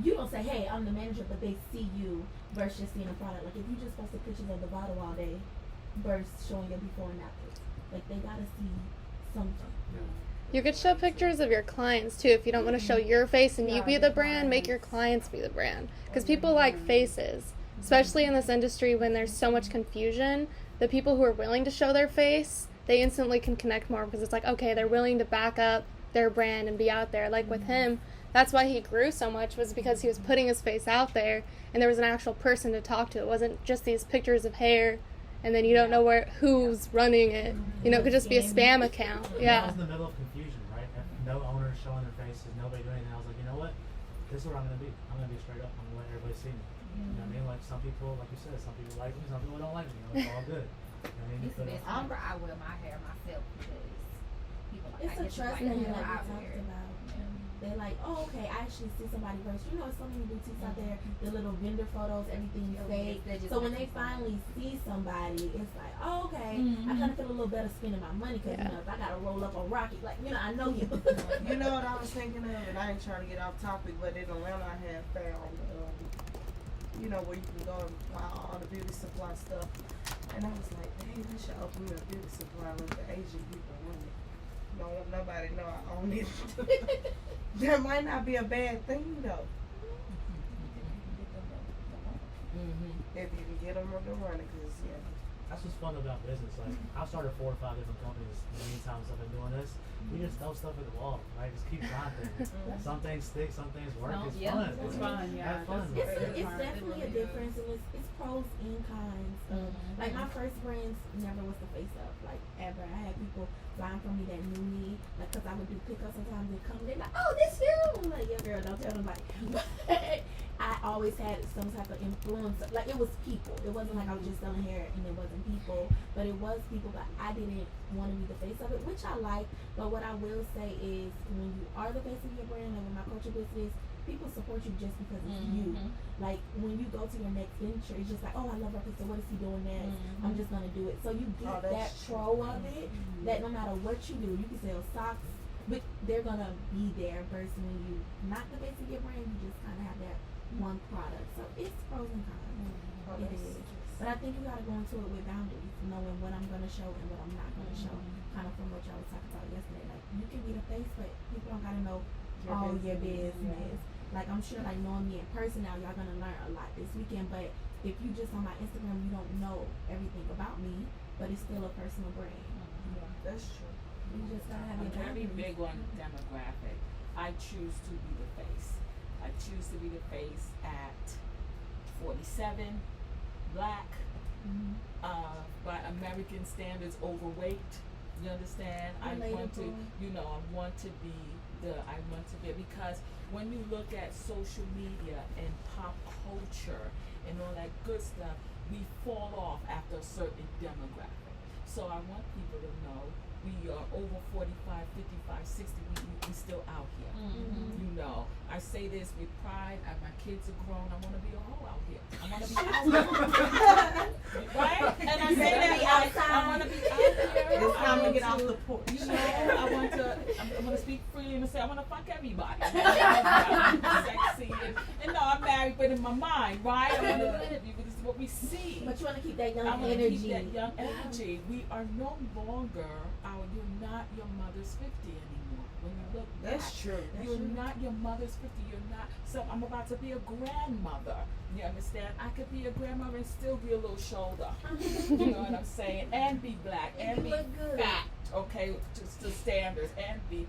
B: You don't say, hey, I'm the manager, but they see you versus just seeing a product. Like if you just posted pictures of the bottle all day versus showing your before and after. Like they gotta see something.
F: You could show pictures of your clients too if you don't want to show your face and you be the brand, make your clients be the brand. Because people like faces, especially in this industry when there's so much confusion. The people who are willing to show their face, they instantly can connect more because it's like, okay, they're willing to back up their brand and be out there. Like with him, that's why he grew so much, was because he was putting his face out there and there was an actual person to talk to. It wasn't just these pictures of hair and then you don't know who's running it. You know, it could just be a spam account.
A: I
F: Yeah.
A: was in the middle of confusion, right? And no owners showing their faces, nobody doing anything. I was like, you know what? This is what I'm gonna be. I'm gonna be straight up. I'm gonna let everybody see me. You know what I mean? Like some people, like you said, some people like me, some people don't like me. You know, it's all good. You know what I mean?
G: It's the best. I wear my hair myself because people like.
B: It's
G: I
B: a
G: get
B: trust
G: like,
B: thing
G: you know,
B: like
G: I
B: we
G: wear
B: talked
G: it.
B: about. They're like, oh, okay, I actually see somebody first. You know, so many boutiques out there, the little vendor photos, everything's fake. So when they finally see somebody, it's like, oh, okay, I kind of feel a little better spending my money because, you know, if I got to roll up a rocket, like, you know, I know you.
C: You know what I was thinking of, and I ain't trying to get off topic, but in Atlanta I have found, you know, where you can go and buy all the beauty supply stuff. And I was like, hey, they should open me a beauty supply with the Asian people on it. Don't want nobody to know I own it. That might not be a bad thing though. If you can get them up and running, cause yeah.
A: That's what's fun about business. Like I've started 4 or 5 different companies in the meantime since I've been doing this. We just throw stuff at the wall, right? Just keep trying things. Some things stick, some things work.
G: No,
A: It's
G: yeah.
A: fun.
D: It's fun, yeah.
A: Have fun.
B: It's definitely a difference, and it's pros and cons. Like my first brands never was the face up, like ever. I had people buying from me that knew me, like, cause I would do pickups sometimes. They come, they're like, "Oh, this you?" I'm like, "Yeah, girl, don't tell nobody." I always had some type of influence. Like it was people. It wasn't like I was just selling hair and it wasn't people, but it was people. But I didn't want to be the face of it, which I like. But what I will say is, when you are the face of your brand, like with my culture business, people support you just because it's you. Like when you go to your next venture, it's just like, oh, I love her, so what is he doing next? I'm just gonna do it. So you get that pro of it. That no matter what you do, you can sell socks, but they're gonna be there. Versus when you not the face of your brand, you just kind of have that one product. So it's pros and cons. It is. But I think you gotta go into it with boundaries, knowing what I'm gonna show and what I'm not gonna show. Kind of from what y'all was talking about yesterday. Like you can be the face, but people don't gotta know all your business. Like I'm sure, like knowing me in person now, y'all gonna learn a lot this weekend. But if you just on my Instagram, you don't know everything about me, but it's still a personal brand.
C: That's true.
B: You just gotta have
E: I'm
B: your
E: very
B: boundaries.
E: big on demographic. I choose to be the face. I choose to be the face at 47, black, by American standards, overweight. You understand? I want to, I want to be because when you look at social media and pop culture and all that good stuff, we fall off after a certain demographic. So I want people to know we are over 45, 55, 60, we still out here.
G: Mm-hmm.
E: You know, I say this with pride. My kids are grown. I want to be a hoe out here. I want to be out here, right? And I say that I want to be out here.
C: It's time to
E: I
C: get
E: want
C: off the porch.
E: You know, I want to speak freely and say I want to fuck everybody. Sexy and no, I'm married, but in my mind, right? I want to live. This is what we see.
B: But you want to keep that young
E: I want to
B: energy.
E: keep that young energy. We are no longer. You're not your mother's 50 anymore. When you look back,
C: That's true.
E: you're not your mother's 50. You're not. So I'm about to be a grandmother. You understand? I could be a grandmother and still be a little shoulder. You know what I'm saying? And be black and be
B: look good.
E: fat. Okay, to standards and be.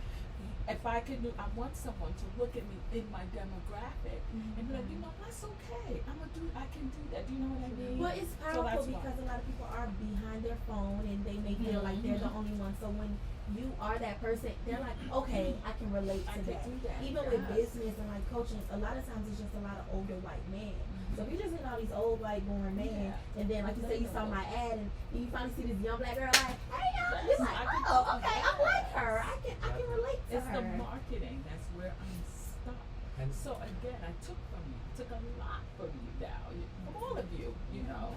E: If I could, I want someone to look at me in my demographic and be like, you know, that's okay. I can do that. Do you know what I mean?
B: Well, it's
E: So
B: powerful
E: that's why.
B: because a lot of people are behind their phone and they may feel like they're the only one. So when you are that person, they're like, okay, I can relate
E: I
B: to
E: can
B: that.
E: do that.
B: Even with
E: Yes.
B: business and like coaching, a lot of times it's just a lot of older white men. So if you're just in all these old white born men, and then like you say, you saw my ad and you finally see this young black girl like, hey y'all, you're like, oh, okay, I like her. I can relate to
E: It's
B: her.
E: the marketing. That's where I'm stuck.
A: And
E: So again, I took from you. I took a lot from you now. From all of you, you know.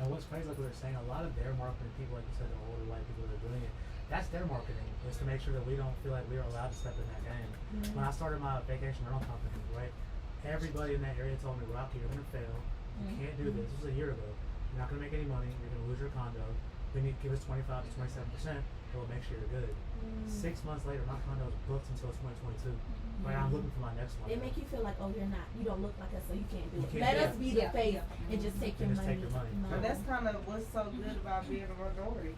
A: And what's crazy, like we were saying, a lot of their marketing people, like you said, the older white people that are doing it, that's their marketing, is to make sure that we don't feel like we are allowed to step in that game. When I started my vacation rental company, right, everybody in that area told me, Rocky, you're going to fail. You can't do this. This was a year ago. You're not going to make any money. You're going to lose your condo. We need to give us 25 to 27%. It will make sure you're good. 6 months later, my condo is booked until 2022. Right, I'm looking for my next one.
B: They make you feel like, oh, you don't look like us, so you can't do
A: You
B: it.
A: can't
B: Let
A: do
B: us
A: it.
B: be the face and just take your
A: And just
B: money.
A: take your money.
B: No.
C: But that's kind of what's so good about being a minority.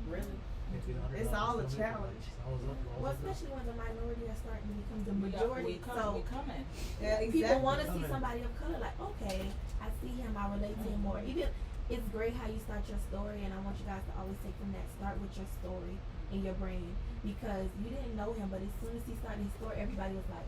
C: Really.
A: If you're the
C: It's
A: underdog,
C: all a
A: still make
C: challenge.
A: money. It's always up,
B: Well,
A: always up.
B: especially when the minority are starting to become the
E: We
B: majority. So
E: coming.
C: Yeah, exactly.
B: people want to see
A: Coming.
B: somebody of color. Like, okay, I see him. I relate to him more. Even it's great how you start your story, and I want you guys to always take from that. Start with your story and your brain, because you didn't know him, but as soon as he started his story, everybody was like,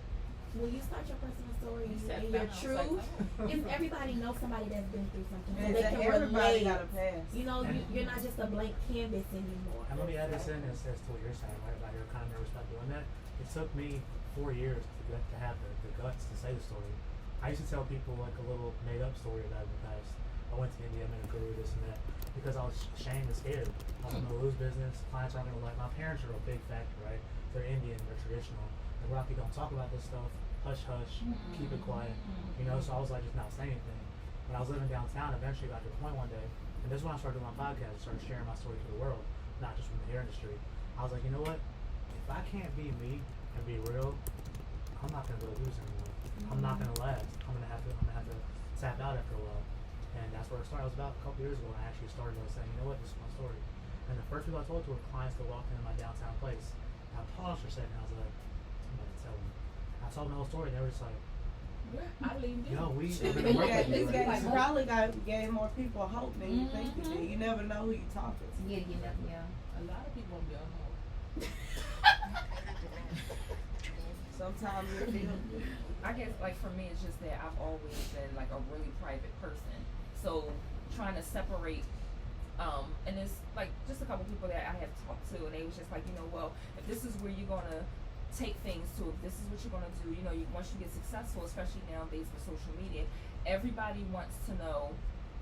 B: when you start your personal story
E: You
B: and
E: said
B: your
E: that, I was like,
B: truth,
E: oh.
B: if everybody knows somebody that's been through something, so
C: And
B: they can
C: everybody
B: relate.
C: got a pass.
B: You know,
A: And-
B: you're not just a blank canvas anymore.
A: And let me add this in as to what you're saying, right, about you're kind of nervous about doing that. It took me 4 years to have the guts to say the story. I used to tell people like a little made up story about in the past. I went to India, I met a guru, this and that, because I was ashamed and scared. I was going to lose business, clients aren't going to like. My parents are a big factor, right? They're Indian, they're traditional. Like, Rocky, don't talk about this stuff. Hush, hush, keep it quiet. You know, so I was like, just not saying anything. When I was living downtown, eventually got to a point one day, and this is when I started doing my podcast, I started sharing my story to the world, not just from the hair industry. I was like, you know what? If I can't be me and be real, I'm not gonna go do this anymore. I'm not gonna last. I'm gonna have to tap out after a while. And that's where it started. It was about a couple years ago when I actually started saying, you know what, this is my story. And the first people I told to were clients that walked into my downtown place. And I paused for a second and I was like, I'm gonna tell them. I told them the whole story and they were just like,
E: I leaned in.
A: yo, we're gonna work with you.
C: This probably gave more people hope than you think you did. You never know who you're talking to.
G: Yeah, you never, yeah.
E: A lot of people be on hold.
C: Sometimes you feel
H: I guess like for me it's just that I've always been like a really private person. So trying to separate and it's like just a couple people that I have talked to and they was just like, you know, well, if this is where you're gonna take things to, if this is what you're gonna do, you know, once you get successful, especially nowadays with social media, everybody wants to know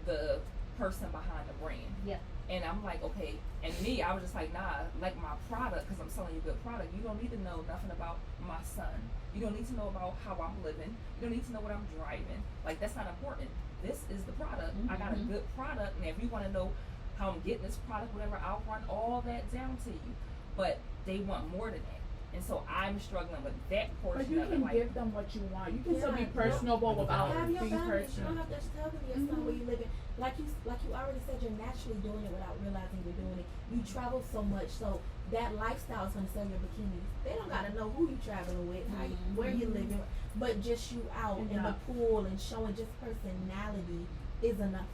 H: the person behind the brand.
G: Yeah.
H: And I'm like, okay, and me, I was just like, nah, like my product, because I'm selling you good product, you don't need to know nothing about my son. You don't need to know about how I'm living. You don't need to know what I'm driving. Like, that's not important. This is the product. I got a good product, and if you want to know how I'm getting this product, whatever, I'll run all that down to you. But they want more than that. And so I'm struggling with that portion
D: But you
H: of it.
D: can
H: Like,
D: give them what you want. You can still be
B: Yeah.
D: personable without
B: Have your
D: being
B: boundaries. You don't
D: personal.
B: have to tell them your son where you live in. Like you already said, you're naturally doing it without realizing you're doing it. You travel so much, so that lifestyle is gonna sell your bikinis. They don't gotta know who you traveling with, how you, where you living, but just you out in the
D: Enough.
B: pool and showing just personality is enough.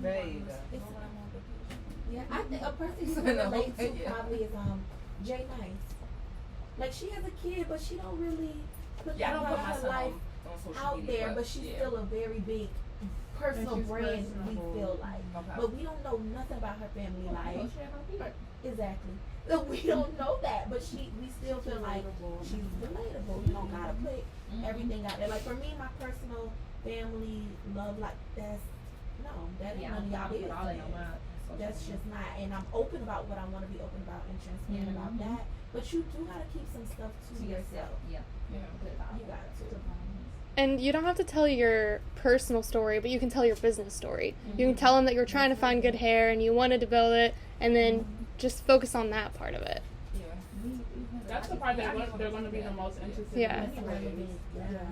C: there you go.
B: It's,
E: When I'm on vacation.
B: yeah, I think a person you
G: So
B: can
G: no,
B: relate to
G: yeah.
B: probably is Jay Nice. Like she has a kid, but she don't really put
H: Yeah, I
B: that
H: don't
B: part
H: put
B: of
H: my
B: her
H: son
B: life
H: on social
B: out
H: media,
B: there, but she's
H: yeah.
B: still a very big personal
D: she's
B: brand. We
D: personable.
B: feel like,
H: Okay.
B: but we don't know nothing about her family
G: Oh,
B: life.
G: share her people.
B: Exactly. We don't know that, but we still feel like she's relatable. You don't gotta put everything out there. Like for me, my personal family love, like that ain't
G: Yeah,
B: none of y'all
G: I put
B: business.
G: all that on my social
B: That's
G: media.
B: just not, and I'm open about what I want to be open about and transparent about
G: Mhm.
B: that. But you do gotta keep some stuff to yourself.
G: Yeah.
H: Yeah.
G: Good about
B: You got to.
F: And you don't have to tell your personal story, but you can tell your business story. You can tell them that you're trying to find good hair and you wanted to build it, and then just focus on that part of it.
H: Yeah.
D: That's the part that they're going to be the most interested
F: Yeah.
D: in. anyways.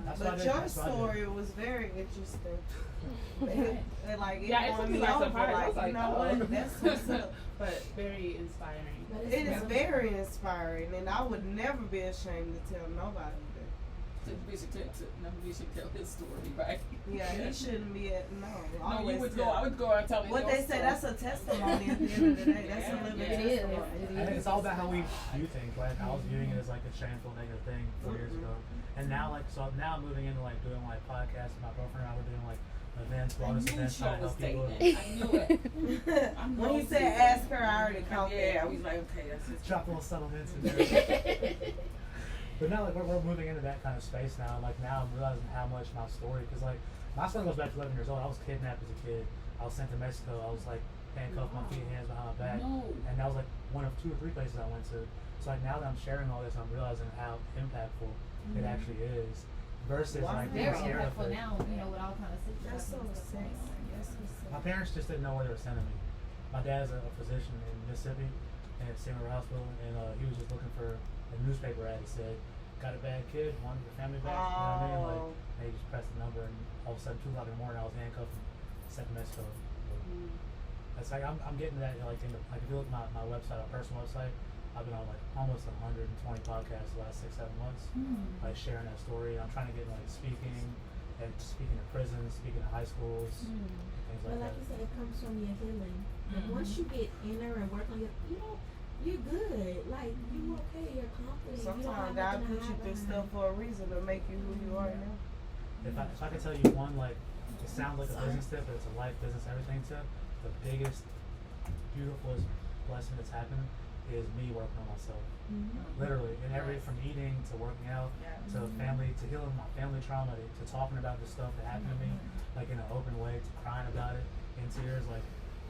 A: That's what I
C: But
A: did.
C: your
A: That's what I did.
C: story was very interesting. And like it
D: Yeah, it
C: won
D: took me
C: me
D: by
C: over.
D: surprise. I
C: Like
D: was like,
C: you know
D: oh.
C: what? That's what's up.
D: But very inspiring.
B: But
C: It is
B: really-
C: very inspiring, and I would never be ashamed to tell nobody that.
H: We should tell his story, right?
C: Yeah, he shouldn't be at no.
H: No,
C: always
H: you would
C: tell.
H: go. I would go and tell me.
C: What
H: your
C: they say,
H: story.
C: that's a testimony at the end of the day. That's a living
G: It is.
C: testimony.
A: And it's all about how we view things. Like I was viewing it as like a shameful, negative thing 4 years ago, and now now I'm moving into like doing like podcasts. With my girlfriend and I were doing like events, wellness events, trying to help people.
H: I knew it.
C: When he said ask her, I already caught
H: Yeah,
C: that.
H: I was like, okay, that's it.
A: Drop little subtle hints in there. But now, like, we're moving into that kind of space now. Like, now I'm realizing how much my story, because, like, my story goes back to 11 years old. I was kidnapped as a kid. I was sent to Mexico. I was, like, handcuffed, my feet and hands behind my back.
H: No.
A: And that was, like, one of 2 or 3 places I went to. So, like, now that I'm sharing all this, I'm realizing how impactful it actually is. Versus,
C: Wow.
A: like, being
G: Very
A: scared of
G: impactful
A: it.
G: now, with all kind of
C: That's so
G: situations.
C: sad. That's so sad.
A: My parents just didn't know where they were sending me. My dad's a physician in Mississippi at St. Louis Hospital, and he was just looking for a newspaper ad that said, got a bad kid, wanted your family back. You know what I mean? Like,
C: Oh.
A: they just pressed the number, and all of a sudden, 2 o'clock in the morning, I was handcuffed and sent to Mexico. It's like I'm getting to that, like, like if you look at my website, our personal website, I've been on like almost 120 podcasts the last 6-7 months, like sharing that story. I'm trying to get like speaking to prisons, speaking to high schools, things
B: But
A: like
B: like
A: that.
B: you said, it comes from your healing. Like once you get inner and work on you're good. Like you okay, you're confident.
C: Sometimes God put you through stuff for a reason to make you who you are now.
A: If I could tell you one, like, it sounds like a business tip, but it's a life, business, everything tip. The biggest, beautifulest blessing that's happened is me working on myself. Literally, and from eating to working out to family, to healing my family trauma, to talking about the stuff that happened to me, like in an open way, to crying about it in tears, like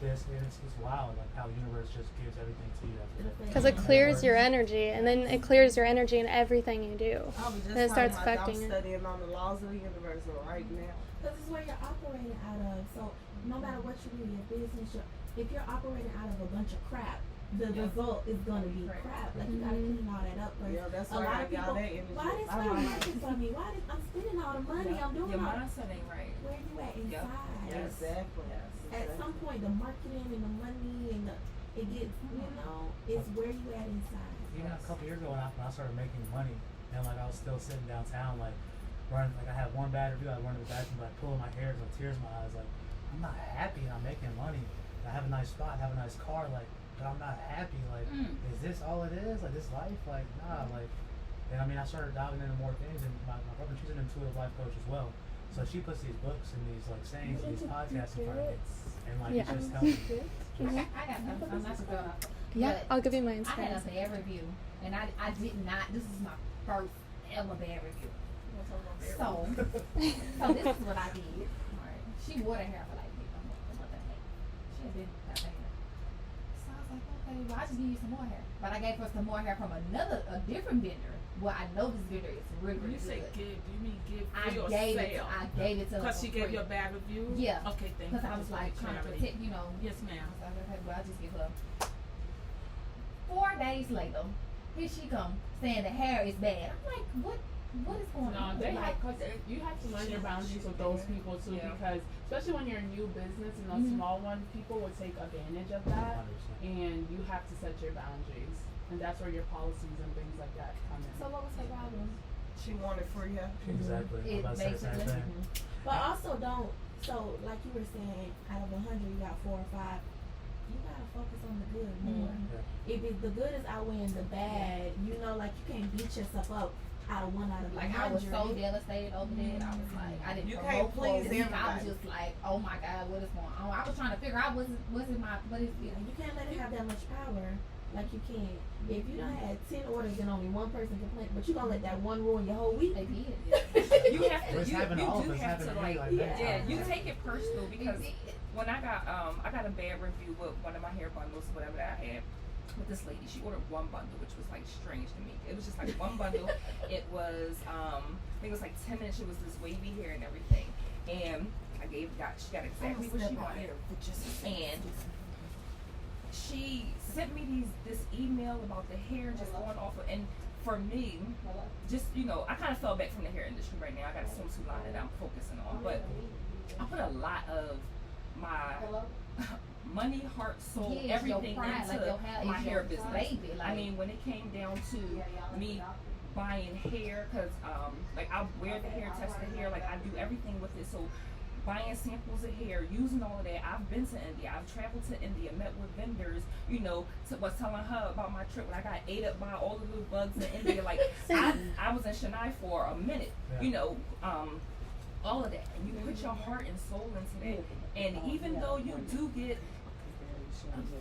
A: this. It's wild, like how the universe just gives everything to you.
F: Because it clears your energy, and then it clears your energy in everything you do.
C: I was just
F: And it starts
C: talking about
F: affecting
C: I'm
F: it.
C: studying on the laws of the universe right now.
B: Because it's where you're operating out of. So no matter what you do, your business, if you're operating out of a bunch of crap, the result is gonna be crap. Like you gotta clean all that up.
C: Yeah, that's
B: a
C: why
B: lot
C: I
B: of
C: got
B: people,
C: that energy.
B: why this not working for me? Why this, I'm spending all the money? I'm doing
H: Your
B: all.
H: mindset ain't right.
B: Where you at inside?
C: Exactly.
B: At some point, the marketing and the money and it gets, it's where you at inside.
A: A couple years ago when I started making money, and like I was still sitting downtown, like running, like I had one bad review, I run to the bathroom, like pulling my hair, with tears in my eyes, like I'm not happy. I'm making money. I have a nice spot, have a nice car, like, but I'm not happy. Like, is this all it is? Like this life? Like, nah. Like, and I mean, I started diving into more things, and my girlfriend, she's an intuitive life coach as well. So she puts these books and these like sayings and these podcasts in front of me, and like it's just helping.
G: I got I'm not sure about
F: Yeah,
G: but
F: I'll give you my
G: I had a
F: Instagram.
G: bad review, and I did not. This is my first ever bad review. So this is what I did. Alright. She wore the hair for like maybe a month and a half. She had been that bad. So I was like, okay, well I just give you some more hair. But I gave her some more hair from a different vendor. Well, I know this vendor is really,
E: When
G: really
E: you say
G: good.
E: give, do you mean give
G: I
E: free or
G: gave
E: sale?
G: I gave it to her
E: Because she
G: for
E: gave
G: free.
E: you a bad review?
G: Yeah.
E: Okay, thank you.
G: Because I was like trying to protect,
E: Yes, ma'am.
G: So I was like, well, I'll just give her. 4 days later, here she come saying the hair is bad. I'm like, what is going
D: No,
G: on?
D: they
G: Like,
D: have, cause you have to learn your boundaries with those people too,
H: Yeah.
D: because especially when you're a new business and a small one, people will take advantage of that,
A: 100%.
D: and you have to set your boundaries, and that's where your policies and things like that come in.
B: So what was her problem?
C: She wanted free hair.
A: Exactly. I'm
G: It
A: about to say the same
G: basically-
A: thing.
B: But also don't. So like you were saying, out of 100, you got 4 or 5. You gotta focus on the good more.
A: Yeah.
B: If the good is outweighing the bad, like you can't beat yourself up out of
G: Like I was so
B: 100.
G: devastated over that. I was like, I didn't
C: You
G: promote
C: can't please
G: for a week. I was
C: everybody.
G: just like, oh my God, what is going on? I was trying to figure out what is
B: Yeah, you can't let it have that much power. Like you can. If you don't have 10 orders and only one person complain, but you gonna let that one ruin your whole week.
G: they did.
H: You have to,
A: It's
H: you
A: happened to all
H: do
A: of us,
H: have to
A: happened to
H: like,
A: me, like that.
H: yeah, you take it personal
G: They
H: because
G: did.
H: when I got a bad review with one of my hair bundles, whatever that I had. With this lady, she ordered one bundle, which was like strange to me. It was just like one bundle. It was I think it was like 10 inches. It was this wavy hair and everything. And she got exactly what she wanted. And she sent me this email about the hair just going off of, and for me, just I kind of fell back from the hair industry right now. I got a swimsuit line that I'm focusing on, but I put a lot of my money, heart, soul,
G: Yeah, it's your
H: everything
G: pride,
H: into
G: like your hair
H: my
G: is
H: hair
G: your
H: business.
G: baby,
H: I
G: like-
H: mean, when it came down to me buying hair, because like I wear the hair, test the hair, like I do everything with it. So buying samples of hair, using all of that. I've been to India. I've traveled to India, met with vendors. Was telling her about my trip when I got ate up by all of the bugs in India. Like I was in Chennai for a minute.
A: Yeah.
H: All of that, and you put your heart and soul into that. And even though you do get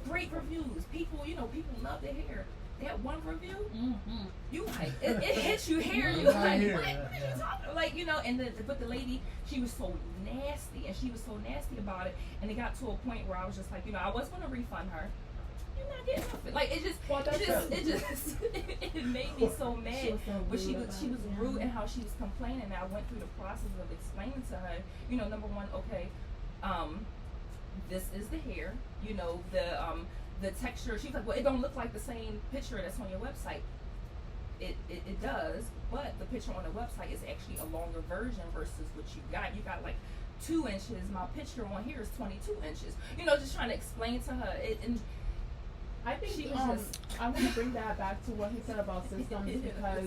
H: great reviews, people love the hair. That one review,
G: Mm-hmm.
H: you like it hits you here. You
A: Right
H: like
A: here,
H: what?
A: yeah,
H: What are
A: yeah.
H: you talking about? Like and but the lady, she was so nasty, and she was so nasty about it, and it got to a point where I was just like, I was gonna refund her. You're not getting nothing. Like it made me so mad. But she was rude in how she was complaining. And I went through the process of explaining to her, number one, okay, this is the hair, the texture. She's like, well, it don't look like the same picture that's on your website. It does, but the picture on the website is actually a longer version versus what you got. You got like 2 inches. My picture on here is 22 inches. Just trying to explain to her it. And
D: I think
H: she was just.
D: I'm gonna bring that back to what he said about systems because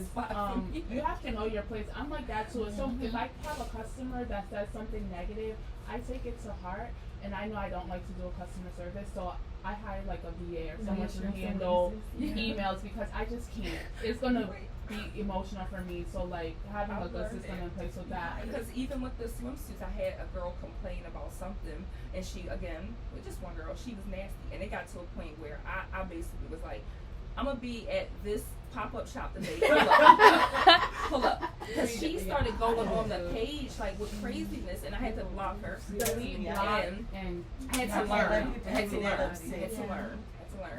D: you have to know your place. I'm like that too. So if I have a customer that says something negative, I take it to heart, and I know I don't like to do customer service, so I hire like a VA or someone to handle emails because I just can't. It's gonna be emotional for me. So like having a good system in place with that.
H: Because even with the swimsuits, I had a girl complain about something, and she, again, with just one girl, she was nasty, and it got to a point where I basically was like, I'm gonna be at this pop-up shop today. Pull up, because she started going on the page like with craziness, and I had to block her.
D: Delete, block, and
H: I had to learn. I had to learn.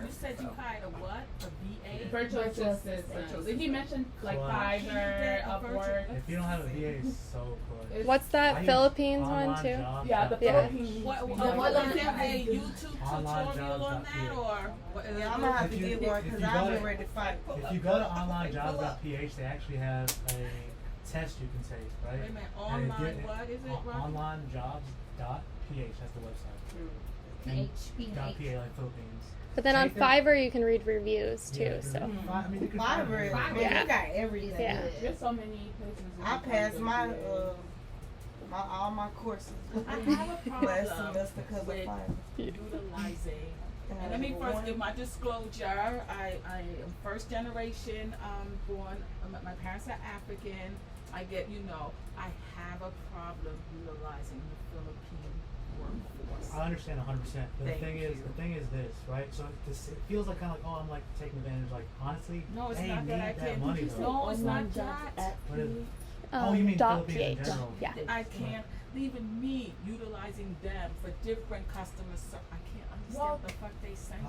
E: You said you hired a what? A VA?
D: virtual assistant. Did he mention like
A: Clutch.
D: Fiverr, Upwork?
A: If you don't have a VA, it's so close.
F: What's that
A: I use
F: Philippines
A: online
F: one too?
A: jobs.
D: Yeah, the
F: Yeah.
D: Philippines.
E: What
B: Online
E: is there a
B: jobs.
E: YouTube
A: Online
E: tutorial on
A: jobs.
E: that or what is
C: Yeah, I'm gonna have to
A: If you-
C: get one
A: if
C: because
A: you
C: I've
A: go
C: been
A: to-
C: ready to fight.
A: If you go to onlinejobs.ph, they actually have a test you can take, right?
E: Wait a minute,
A: And it
E: online
A: get-
E: what is it, Rocky?
A: Onlinejobs.ph, that's the website.
G: PH.
A: .pa, like Philippines.
F: But then on
A: Take it.
F: Fiverr you can read reviews too.
A: Yeah,
F: So
A: I mean, you can find
C: Fiverr,
A: it.
C: man,
F: Yeah.
C: you got everything.
F: Yeah.
D: There's so many places.
C: I passed my all my courses
E: I have a
C: last
E: problem
C: semester because of
E: with
C: Fiverr.
E: utilizing. And let me first give my disclosure. I am first generation born. My parents are African. I have a problem utilizing the Philippine workforce.
A: I understand 100%. But
E: Thank
A: the thing is this, right? So it feels like kind of like, oh, I'm like taking advantage. Like honestly,
E: No, it's
A: they
E: not
A: need
E: that I
A: that
E: can't.
A: money though.
E: No, it's not that.
A: What is it? Oh, you mean
F: dot
A: Philippines in
F: .ph.
A: general.
F: Yeah.
E: I can't. Even me utilizing them for different customers, I can't understand what the fuck they saying.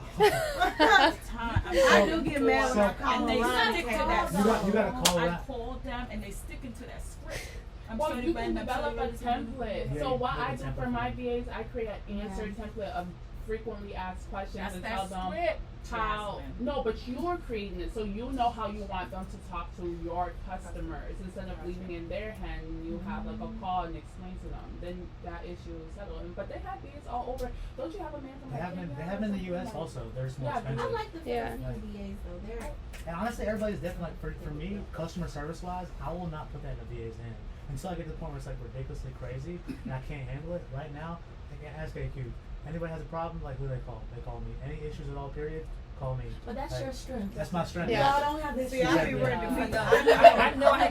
C: I do get mad when I call
E: and they
C: online.
E: stick to
C: and
E: that.
A: You gotta call
E: I
A: that.
E: call them and they stick into that script.
D: Well, you can develop a template.
A: Yeah,
D: So
A: you
D: what
A: can
D: I
A: build
D: do
A: a
D: for
A: template.
D: my VAs, I create an answer template of frequently asked questions
E: That's
D: and
E: that
D: tell them
E: script.
D: how.
E: Jasmine.
D: No, but you're creating it, so you know how you want them to talk to your customers instead of leaving in their hand. And you have like a call and explain to them. Then that issue is settled. But they have VAs all over. Don't you have a man from
A: They
D: like
A: have them.
D: Kenya
A: They
D: or
A: have them in the
D: something
A: U.S.
D: like-
A: also. They're just more
D: Yeah,
A: expensive.
B: I like the
F: Yeah.
B: Filipino VAs though. They're
A: And honestly, everybody's different. Like for me, customer service wise, I will not put that in a VA's hand until I get to the point where it's like ridiculously crazy and I can't handle it. Right now, I can ask AQ. Anybody has a problem, like who do they call? They call me. Any issues at all, period, call me.
B: But that's
A: Like,
B: your strength.
A: That's my strength.
F: Yeah.
B: Y'all don't have this.
C: See, I be
A: Yeah.
C: ready to be.
H: I know I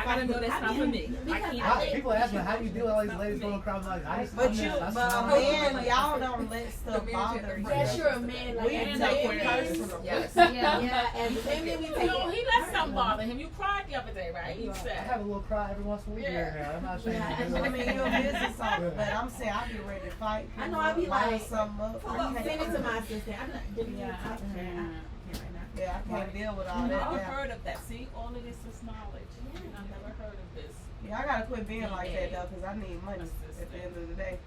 H: gotta know that's not for me. I
B: Because
H: can't.
A: People ask me, how do you deal with all these ladies going across? I'm like,
C: But a man, y'all don't let stuff bother you.
B: Yes, you're a man. Like,
C: We
B: and
C: take
B: men-
C: it personal.
H: Yes.
B: Yeah, and women, we take
E: No,
B: it.
E: he let something bother him. You cried the other day, right? You
A: I
E: said.
A: have a little cry every once in a week here and there. I'm not ashamed to do
C: I
A: it.
C: mean, you're a business owner, but I'm saying I be ready to fight.
B: I know I be
C: line
B: like,
C: something up. I
B: Send it to
C: can't,
B: my assistant. I'm not doing
D: Yeah, I
B: talk to her.
D: can't.
C: yeah, I can't deal with all
E: I've
C: that.
E: never
C: Yeah.
E: heard of that. See, all of this is knowledge. I've never heard of this.
C: Yeah, I gotta quit being like that though, cause I need money at the end of the day.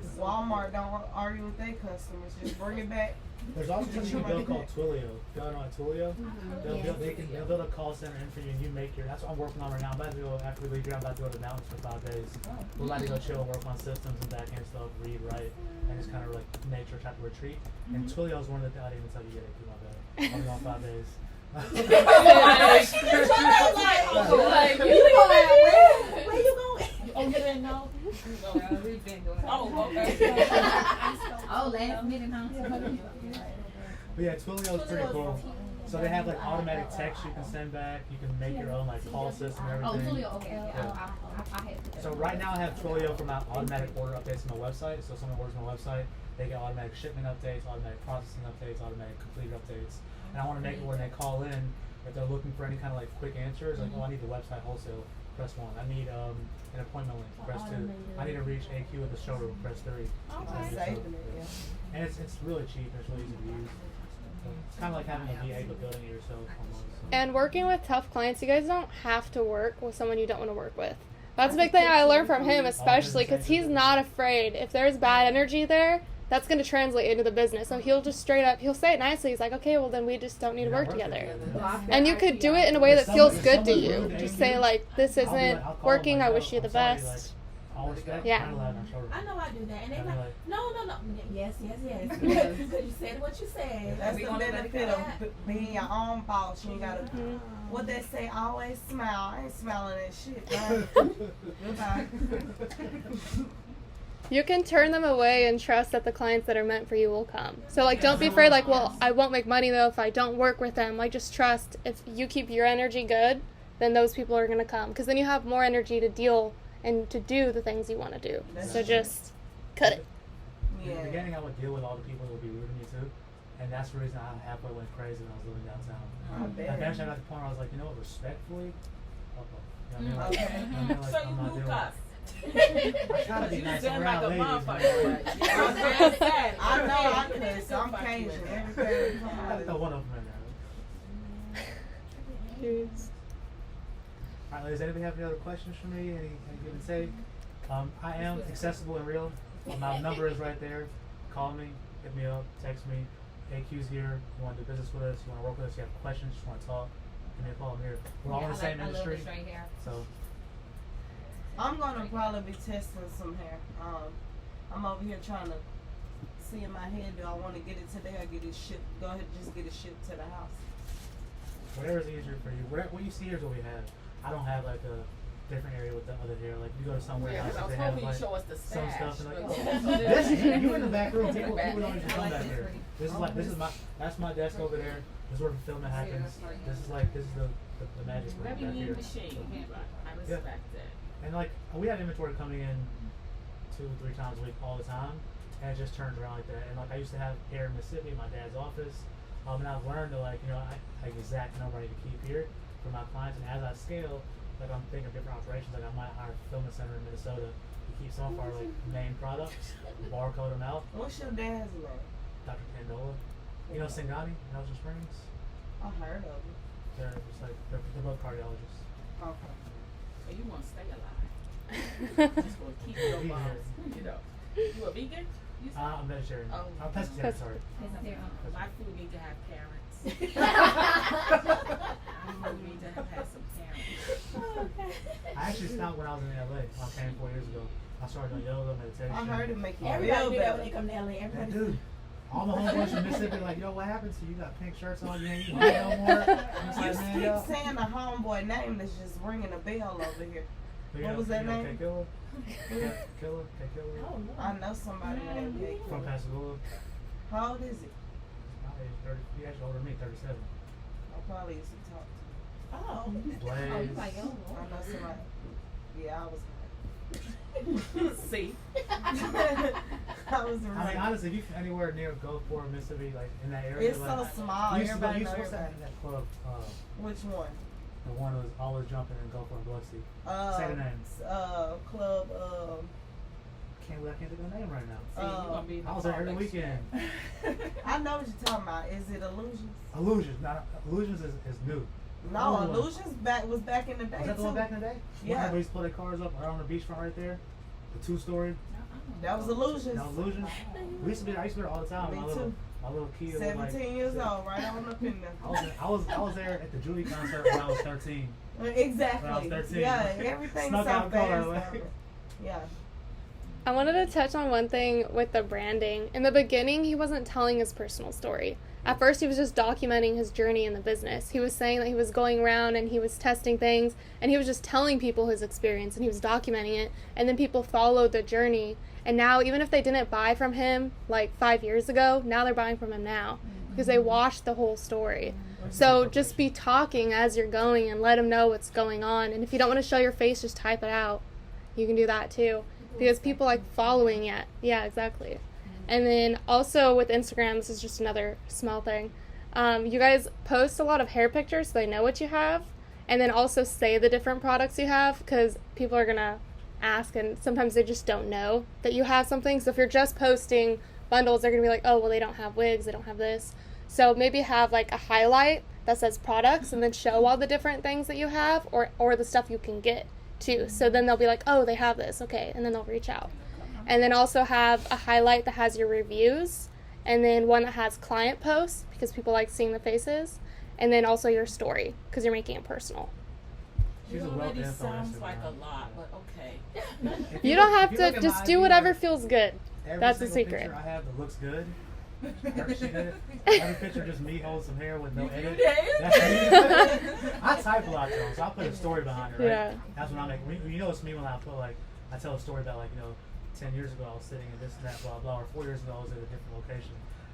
E: It's so
C: Walmart don't argue with their customers, just bring it back.
A: There's also something you build called Twilio. Y'all know what Twilio? They'll build a call center in for you and you make your, that's what I'm working on right now. I'm about to go, after we leave here, I'm about to go to the mountains for 5 days. We're about to go chill, work on systems and back end stuff, read, write, and just kind of like nature type of retreat. And Twilio is one of the, I didn't even tell you yet, my bad. I'm only on 5 days.
B: Where you going?
E: Oh, you didn't know?
H: We've been doing.
E: Oh, okay.
G: Oh, last minute, huh?
A: But yeah, Twilio is pretty cool. So they have like automatic text you can send back. You can make your own like call system and
G: Oh,
A: everything.
G: Julio, okay. I had to.
A: So right now I have Twilio for my automatic order updates on my website. So someone orders on my website, they get automatic shipment updates, automatic processing updates, automatic completed updates. And I want to make it when they call in, if they're looking for any kind of like quick answers, like, oh, I need the website wholesale, press 1. I need an appointment link, press 2. I need to reach AQ at the showroom, press 3.
C: Just saving it, yeah.
A: And it's really cheap and it's really easy to use. So it's kind of like having a VA but building it yourself almost. So.
F: And working with tough clients, you guys don't have to work with someone you don't want to work with. That's a big thing I learned from him, especially because he's not afraid. If there's bad energy there, that's going to translate into the business. So he'll just straight up, he'll say it nicely. He's like, okay, well then we just don't need to work together. And you could do it in a way that feels good to you. Just say like, this isn't working, I wish you the best. Yeah.
B: I know I do that, and they're like, no. Yes. Because you said what you said.
C: That's the benefit of being your own boss. You ain't gotta, what they say, always smile. I ain't smiling at shit. Goodbye.
F: You can turn them away and trust that the clients that are meant for you will come. So like, don't be afraid like, well, I won't make money though if I don't work with them. Like, just trust if you keep your energy good, then those people are going to come. Because then you have more energy to deal and to do the things you want to do. So just cut it.
A: In the beginning, I would deal with all the people that would be rude to me too. And that's the reason I halfway went crazy when I was living downtown. Eventually, I got to the point where I was like, you know what, respectfully, you know what I mean? Like, you know what I mean? Like,
E: So
A: I'm
E: you
A: not
E: moved
A: doing
E: us.
A: I try to be
E: You
A: nice
E: done
A: around
E: like a
A: ladies.
E: motherfucker.
A: man.
C: I know I cuss. I'm Cajun. Every time
A: I had to throw one of them in there.
F: Cheers.
A: Alright, ladies, anybody have any other questions for me? Any give and take? I am accessible and real. My number is right there. Call me, hit me up, text me. AQ's here. You want to do business with us? You want to work with us? You have questions? Just want to talk? Give me a call. I'm here. We're all in the same industry. So
C: I'm gonna probably be testing some hair. I'm over here trying to see in my head, do I want to get it today or get it shipped? Go ahead, just get it shipped to the house.
A: whatever's easier for you. What you see here is what we have. I don't have like a different area with the other hair. Like you go to somewhere else, they have like
E: show us the
A: some
E: stash.
A: stuff. And like, this you in the back room. People don't even come back here. This is my that's my desk over there. This is where the filming happens. This is the magic room back
E: Very lean
A: here.
E: machine. I respect it.
A: And like we have inventory coming in 2-3 times a week all the time, and it just turns around like that. And like I used to have hair in Mississippi in my dad's office, and I've learned to like I exact number I need to keep here for my clients. And as I scale, like I'm thinking of different operations. Like I might hire a fulfillment center in Minnesota to keep some of our like main products, barcode them out.
C: What's your dad's name?
A: Dr. Candola, you know Singani, in Ocean Springs.
C: I heard of it.
A: They're just like they're both cardiologists.
C: Okay.
E: So you want to stay alive. Just want to keep your bones. You know. You a vegan?
A: I'm vegetarian.
E: Oh.
A: I'm pescatarian. Sorry.
E: My food need to have parents. I need to have some parents.
A: I actually stopped when I was in LA. I came 4 years ago. I started doing yoga, meditation.
C: I heard it make you
B: Everybody
C: feel
B: do that when
C: better.
B: they come to LA.
A: Yeah,
B: Everybody
A: dude. All my homeboys from Mississippi like, yo, what happened to you? You got pink shirts on, you ain't eating no more. I'm
C: You
A: like, man,
C: keep
A: yo.
C: saying the homeboy name that's just ringing a bell over here. What was that name?
A: Killer. Killer.
B: Oh, no.
C: I know somebody named Big.
A: From Pascagoula.
C: How old is he?
A: I age, 30. He actually older than me, 37.
C: I probably used to talk to him.
B: Oh.
A: Blaze.
G: Oh, you like, oh,
C: I know somebody. Yeah, I was
E: See?
C: I was
A: I mean,
C: really.
A: honestly, if you're anywhere near Gulfport, Mississippi, like in that area,
C: It's
A: like,
C: so small.
A: we used to go,
C: Everybody
A: you
C: know
A: supposed to
C: everybody.
A: have that club,
C: Which one?
A: the one who was always jumping in Gulfport and Biloxi. Say the name.
C: Club.
A: I can't think of the name right now.
E: See, you gonna be in the
A: I was there
E: car
A: every
E: next year.
A: weekend.
C: I know what you're talking about. Is it Illusions?
A: Illusions. Not Illusions is new.
C: No,
A: Older one.
C: Illusions was back in the day
A: Was that the
C: too.
A: one back in the day?
C: Yeah.
A: When we used to pull their cars up right on the beachfront right there. The 2-story.
C: That was Illusions.
A: That was Illusions. I used to be there all the time.
C: Me
A: My little Kia.
C: 17 years old, right on up in there.
A: I was there at the Judy concert when I was 13.
C: Exactly.
A: When I was 13.
C: Yeah, everything
A: Snuck
C: so
A: out
C: fast.
A: color.
C: Yeah.
F: I wanted to touch on one thing with the branding. In the beginning, he wasn't telling his personal story. At first, he was just documenting his journey in the business. He was saying that he was going around and he was testing things, and he was just telling people his experience, and he was documenting it, and then people followed the journey. And now, even if they didn't buy from him like 5 years ago, now they're buying from him now because they watched the whole story. So just be talking as you're going and let them know what's going on. And if you don't want to show your face, just type it out. You can do that too. Because people like following it. Yeah, exactly. And then also with Instagram, this is just another small thing. You guys post a lot of hair pictures so they know what you have. And then also say the different products you have because people are going to ask and sometimes they just don't know that you have something. So if you're just posting bundles, they're going to be like, oh, well, they don't have wigs, they don't have this. So maybe have like a highlight that says products and then show all the different things that you have or the stuff you can get too. So then they'll be like, oh, they have this, okay, and then they'll reach out. And then also have a highlight that has your reviews and then one that has client posts because people like seeing the faces and then also your story because you're making it personal.
A: She's
E: It
A: a
E: already
A: wealth info
E: sounds
A: Instagram.
E: like a lot, but okay.
A: If
F: You don't
A: look-
F: have
A: if you look
F: to
A: at
F: just
A: my
F: do
A: IG,
F: whatever
A: like,
F: feels good.
A: every
F: That's the
A: single
F: secret.
A: picture I have that looks good. She did it. Every picture just me holding some hair with no edit.
E: did?
A: That's me. I type a lot though, so I put a story behind it, right?
F: Yeah.
A: That's when I make. You know, it's me when I put like I tell a story about like 10 years ago I was sitting in this and that blah blah, or 4 years ago I was at a different location,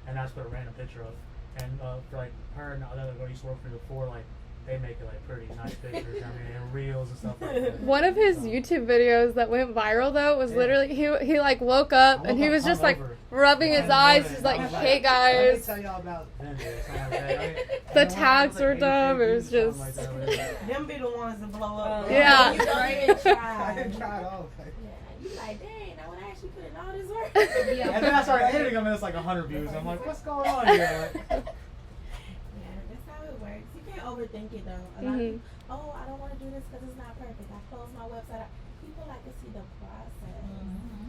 A: and I just put a random picture up. And for like her and the other girl I used to work for before, like they make it like pretty nice pictures. I mean, and reels and stuff like that.
F: One of his
A: So,
F: YouTube videos that went viral though was
A: Yeah.
F: literally he like woke up
A: I
F: and
A: woke
F: he
A: up
F: was just like
A: hungover.
F: rubbing his
A: And
F: eyes,
A: then
F: just
A: I
F: like,
A: was
F: hey
A: Let me
F: guys.
A: tell y'all about Linda or something like that. I mean,
F: The
A: and
F: tags
A: one
F: were
A: was, like,
F: dumb,
A: 80K
F: it was
A: views or
F: just-
A: something like that.
C: Them be the ones that blow up.
F: Yeah.
B: You don't even
A: I
B: try.
A: didn't try it all.
B: Yeah, you like, dang, now when I actually put in all this work.
A: And then I started editing them and it's like 100 views. I'm like, what's going on here? Like,
B: Yeah, that's how it works. You can't overthink it though. A lot of people, oh, I don't want to do this because it's not perfect. I closed my website. People like to see the process.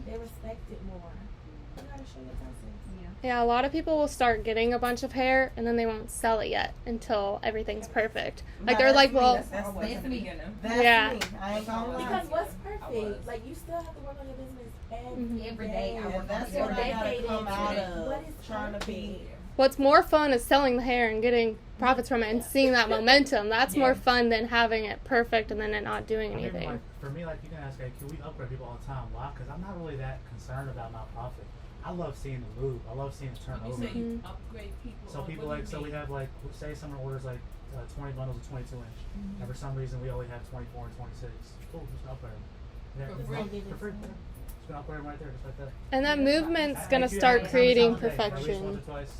B: They respect it more. You gotta show your process.
F: Yeah, a lot of people will start getting a bunch of hair and then they won't sell it yet until everything's perfect. Like they're
C: That's
F: like,
C: me.
F: well,
C: That's
H: I was in the beginning.
C: That's
F: Yeah.
C: me. I ain't gonna lie.
B: Because what's
H: I
B: perfect?
H: was.
B: Like you still have to work on your business
G: Every day I
C: And
G: work
C: that's
G: on
C: what I
G: it.
C: gotta
B: dedicated
C: come
B: to
C: out
B: it.
C: of.
B: What is
C: Trying to be.
F: what's more fun is selling the hair and getting profits from it and seeing that momentum. That's more fun than having it perfect and then it not doing
A: I mean,
F: anything.
A: like, for me, like, you can ask, hey, can we upgrade people all the time? Why? Because I'm not really that concerned about my profit. I love seeing the move. I love seeing it turn
E: When you
A: over.
E: say you upgrade people,
A: So
E: what
A: people
E: do
A: like,
E: you
A: so we
E: mean?
A: have like, say someone orders like 20 bundles of 22 inch, and for some reason we only have 24 and 26. Cool, just upgrade them. Yeah,
E: For
A: it's
E: free?
A: not- For free. Yeah. Just gonna upgrade them right there, just like that.
F: And that movement's
A: I-
F: gonna
A: I-
F: start
A: I-
F: creating
A: I- I- at least once
F: perfection.
A: or twice.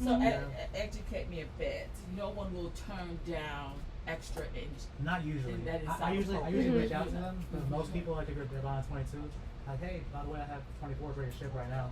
E: So
A: Yeah.
E: educate me a bit. No one will turn down extra inch.
A: Not usually.
E: And that is
A: I usually
E: appropriate.
A: reach out to them. But most people, like, if they're buying 22, like, hey, by the way, I have 24s ready to ship right now.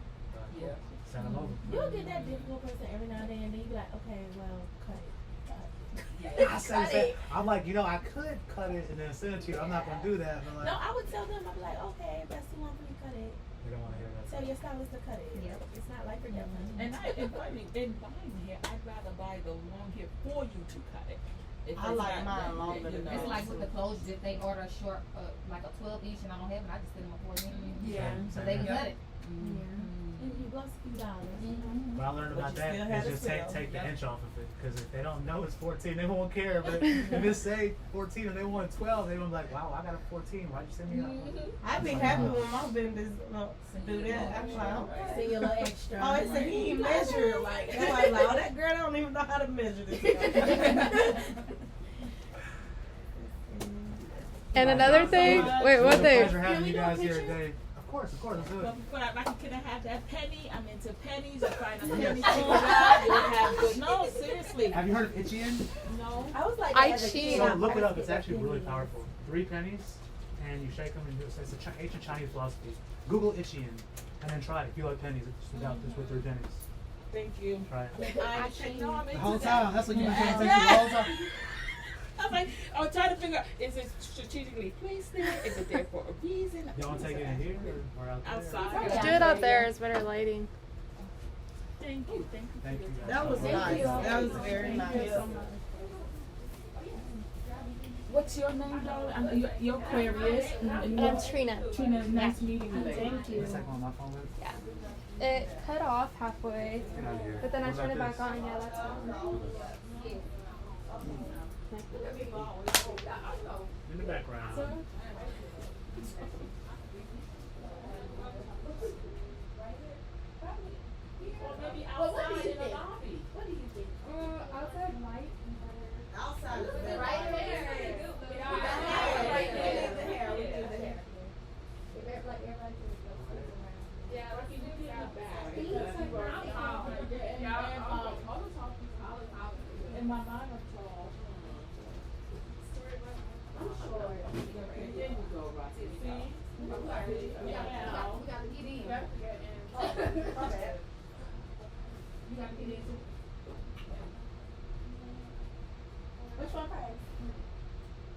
E: Yeah.
A: Send them over.
B: You'll get that difficult person every now and then, and then you be like, okay, well, cut it.
A: I say, I'm like, I could cut it and then send it to you. I'm not gonna do that. But like,
B: No, I would tell them, I'd be like, okay, that's too long for you to cut it.
A: they don't want to hear that.
B: Tell your stylist to cut it. It's not like for them.
E: And in buying hair, I'd rather buy the long hair for you to cut it. If
C: I
E: it's
C: like
E: not
C: mine
E: done
C: longer
E: yet,
C: than
E: you know.
G: It's like with the clothes, if they order a short, like a 12 inch and I don't have it, I just send them a 14 inch.
E: Yeah.
G: So they can cut it.
B: Yeah. and you lost a few dollars.
A: What I learned
C: But
A: about
C: you
A: that
C: still had
A: is
C: to
A: just
C: sell.
A: take the
C: Yep.
A: inch off of it, because if they don't know it's 14, they won't care. But if it say 14 and they want 12, they won't be like, wow, I got a 14. Why'd you send me that?
C: I'd be happy when my vendors do that. I'm like, okay.
B: See a little extra.
C: Oh, they said he ain't measure it like that. I'm like, oh, that girl don't even know how to measure this.
F: And another thing, wait,
A: It's
F: what
A: a
F: they?
A: pleasure having
B: Can we
A: you
B: do a
A: guys here
B: picture?
A: today. Of course, let's do it.
E: But before I can I have that penny? I'm into pennies. I find a penny
A: Yes.
E: for that. You'll have good. No, seriously.
A: Have you heard of Itchian?
E: No.
B: I was like,
F: I
B: as a
F: cheat.
B: kid,
A: So
B: I
A: look it up.
B: always
A: It's
B: get
A: actually
B: that
A: really
B: penny.
A: powerful. 3 pennies, and you shake them, and it's ancient Chinese philosophy. Google Itchian, and then try it. If you like pennies, it's without just with 3 pennies.
E: Thank you.
A: Try it.
E: I'm into
A: The whole
E: that.
A: time. That's what you've been paying attention
E: Yeah.
A: the whole time.
E: I was like, I was trying to figure out, is it strategically placed there? Is it there for a reason?
A: You want to take it in here or out there?
E: Outside.
F: Just do it out there. It's better lighting.
E: Thank you. Thank you.
A: Thank you guys.
C: That was
A: so much.
C: nice. That was very nice.
D: What's your name, darling? I know you're Aquarius.
F: And I'm Trina.
D: Trina, nice meeting you.
F: Thank you.
A: Is that one on my phone with?
F: Yeah. It cut off halfway,
A: Get out of here.
F: but then I
A: What
F: turned it
A: about
F: back
A: this?
F: on. Yeah, that's fine.
A: In the background.
B: Well, what do you think? What do you think?
F: Outside light.
C: Outside of that.
B: Right there.
C: Right there. The hair. We do the hair.
F: Yeah, like you do that back.
D: In my mind, I'm tall. I'm short. There you go, Rocky. See? Yeah.
G: We gotta get in.
D: You have to get in.
G: You gotta get in too.
D: Which one first?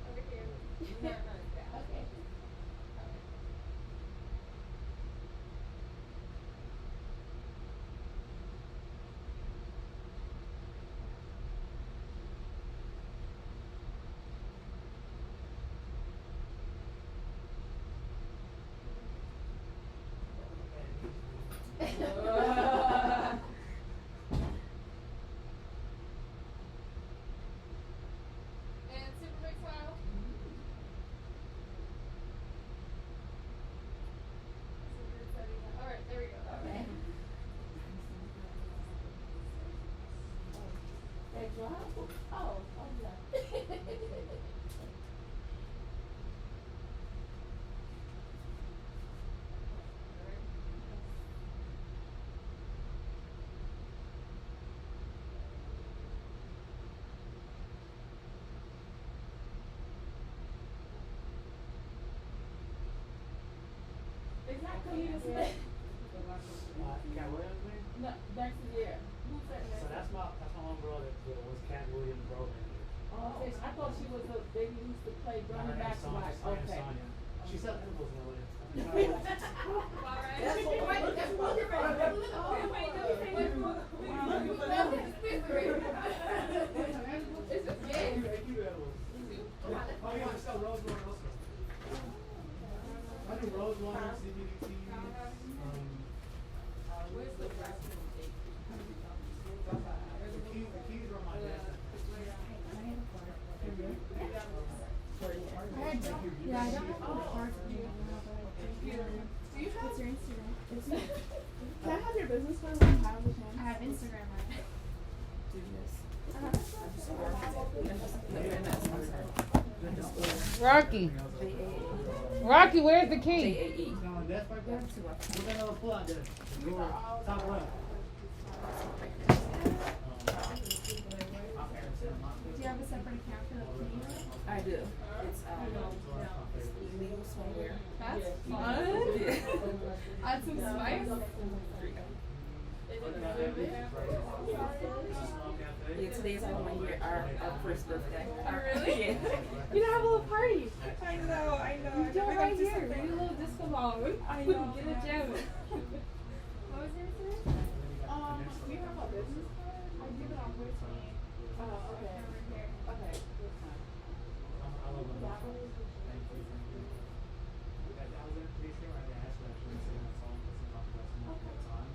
G: Over here. Okay. And super big smile. Alright, there we go. Okay.
B: Oh, yeah.
D: Is that Kalina Smith?
A: Cat Williams, man?
D: No, that's yeah. Who's that?
A: So that's my homegirl that was Cat Williams' role manager.
D: Oh, okay. I thought she was a baby who used to play
A: Her
D: running back
A: name's
D: to
A: Sonya.
D: like.
A: Her name's
D: Okay.
A: Sonya. She sells edibles in LA.
C: That's what we
G: That's one different.
A: Oh, yeah, I sell rose water also. I do rose water, CBD tea.
D: Where's the rest of the
A: The keys are on my desk.
F: Yeah, I don't have the card for you.
D: Do you have
F: What's your Instagram?
D: Can I have your business card when you have the chance?
F: I have Instagram. Right?
I: Rocky. Rocky, where's the key?
H: JAE.
A: It's on the desk right there? Put that other pull out there. Door, top left.
F: Do you have a separate account for the cleaning?
H: I do. It's illegal swimwear.
F: That's fun. Add some spice.
H: Yeah, today's our first birthday.
F: Really?
H: Yeah.
F: You don't have a little party.
D: I know.
F: You don't right here. Maybe a little disco ball.
D: I know.
F: Get a gem. What was your Instagram?
D: Do you have a business card? I give it on with me. Oh, okay. Okay, that's fine.
A: I love them. Thank you. I was in the police here. I asked her actually to say that song because we talked about some more time.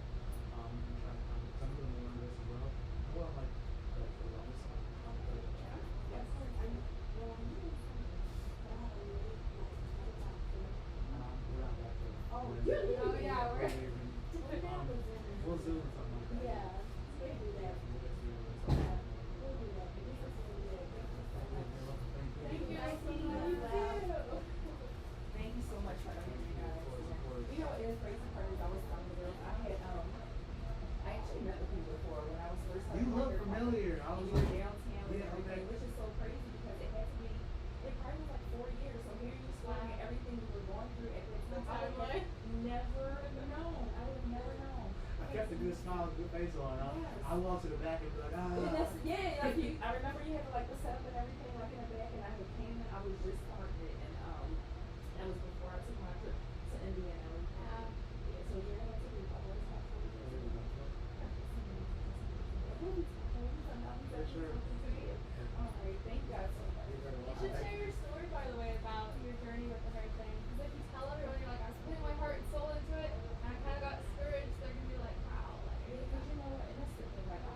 A: smile, good face on.
H: Yes.
A: I walk to the back and be like, ah.
H: Yeah, like I remember you had to like the setup and everything like in the back, and I had came in. I was just starting it, and that was before I took my trip to Indiana. Yeah, so you're gonna have to do a couple of times.
A: For sure.
H: All right, thank you guys so much.
A: You're very
J: You
A: welcome.
J: should share your story, by the way, about your journey with the hair thing. Because if you tell everyone, you're like, I was putting my heart and soul into it, and I kind of got discouraged, they're going to be like, wow. Like,
H: Yeah, because you know what, and that's the thing. Like I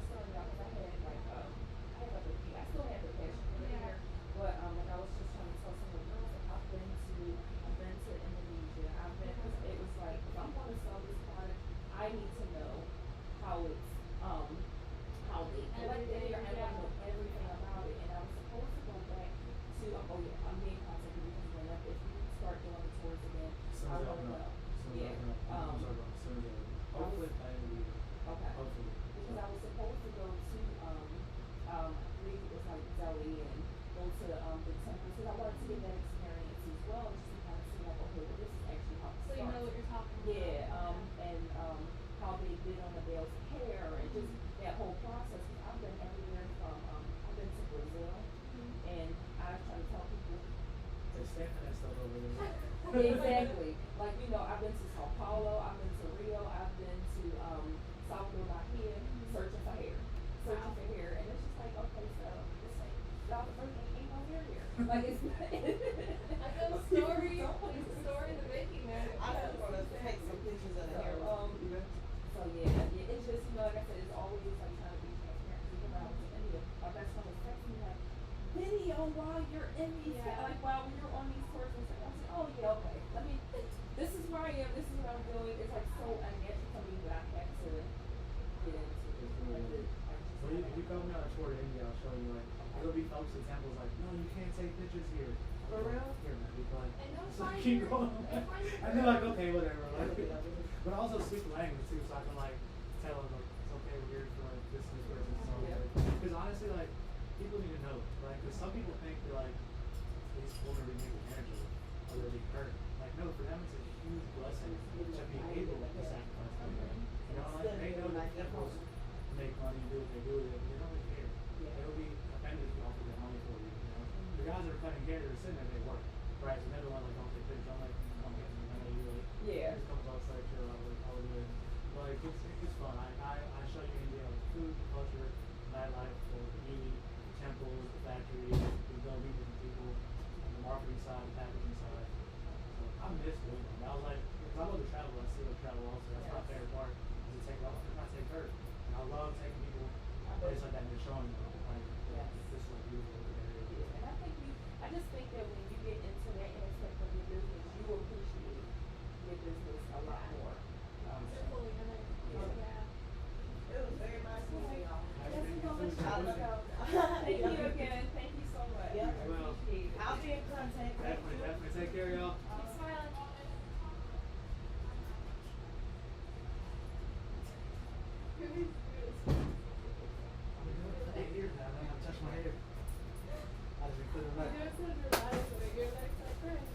H: started out because I had like I still had the passion for the hair, but like I was just trying to tell some of the girls like I've been to Indonesia. Because it was like if I'm going to sell this product, I need to know how it's how they collect it. I want to know everything about it, and I was supposed to go back to I'm being contacted because whenever if you start doing the tours again,
A: Soon
H: I
A: as
H: want to
A: open
H: know.
A: up. Soon as
H: Yeah.
A: open up. I'm sorry about soon as open up. Hopefully by the end of the year.
H: Okay.
A: Hopefully.
H: Because I was supposed to go to I believe it was like Delhi and go to the temples because I wanted to get that experience as well, just to kind of see like, okay, well this is actually how it
J: so you know what you're talking about.
H: Yeah, and how they did on the Bale's hair and just that whole process. Cause I've been everywhere from I've been to Brazil and I've tried to tell people
A: They stand for that stuff over there.
H: exactly. Like, you know, I've been to Sao Paulo, I've been to Rio, I've been to Salvador Bahia searching for hair. And it's just like, okay, so this ain't South Africa ain't no hair here. Like it's
J: I feel the story, the story in the making there.
C: I just want to take some pictures of the hair.
H: So yeah, it's just, you know, like I said, it's always like trying to be transparent. Even when I was in India, my best friend was texting me like, video while you're in these, like while you're on these tours and stuff. I was like, oh yeah, okay. This is where I am. This is what I'm doing. It's like so unnatural for me, but I have to get into it.
A: Well, if you come on a tour to India, I'll show you, like, there'll be folks at temples like, no, you can't take pictures here.
C: For real?
A: Here, man, be quiet.
J: And they'll
A: So
J: find
A: keep
J: your-
A: going.
J: they'll find your
A: And they're like, okay, whatever. Like, but I also speak the language too, so I can like tell them like, it's okay, we're here for like this person. Because honestly, like, people need to know, like, because some people think they're like, these women are making manager or they'll be hurt. Like, no, for them it's a huge blessing to be able to sacrifice something. You know, like they know that people make money, do what they do with it, but they don't really care. They'll be offended if you offer them money for you. You know, the guys that are cutting hair, they're sitting there, they work, right? So never one like don't take pictures. I'm like, come get me. I know you like.
H: Yeah.
A: Just comes outside, chill out, I'll do it. Like it's fun. I show you India, like food, culture, nightlife, the beauty, the temples, the factories. We go meet different people on the marketing side, the packaging side. So I miss doing that. I was like, because I love to travel. I still love to travel also. That's my favorite part. Is to take off. I take her. And I love taking people places like that and just showing them like this is beautiful area.
H: And I just think that when you get into that aspect of your business, you appreciate your business a lot more.
J: You're fully in it. Yeah.
C: It was very nice meeting y'all.
H: Thank you again. Thank you so much.
C: Yep.
H: I appreciate it.
C: I'll be in contact.
A: Definitely. Take care, y'all.
J: Keep smiling.
A: I ain't here, man. I haven't touched my hair. I just been cleaning back.
J: You're so dramatic with it. You're like so French.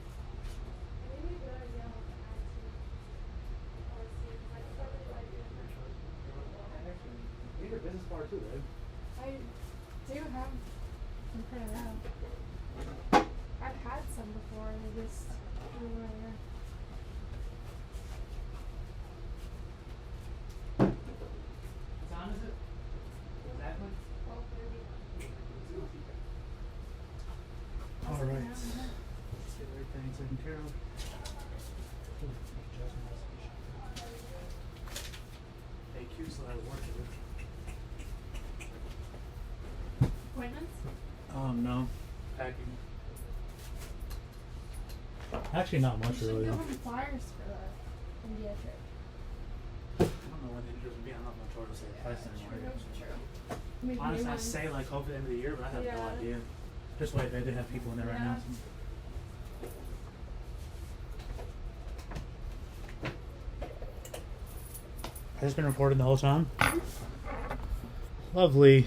J: Maybe a good idea on what to add to our series. Like, if I really like it.
A: Actually, you need a business card too, right?
J: I do have some printed out. I've had some before, and they just threw away.
A: What time is it? Exactly?
J: 12:30.
A: All right. Let's get everything taken care of. AQ still has work to do.
J: Appointments?
A: No. Packing. Actually, not much
J: You should
A: really.
J: give them flyers for the India trip.
A: I don't know when the interest will be. I'm not gonna try to say the price anymore.
J: True. Maybe
A: Honestly,
J: new
A: I
J: ones.
A: say like hopefully the end of the year, but I have no
J: Yeah.
A: idea. Just wait, they do have people in there right now. Has this been recorded the whole time? Lovely.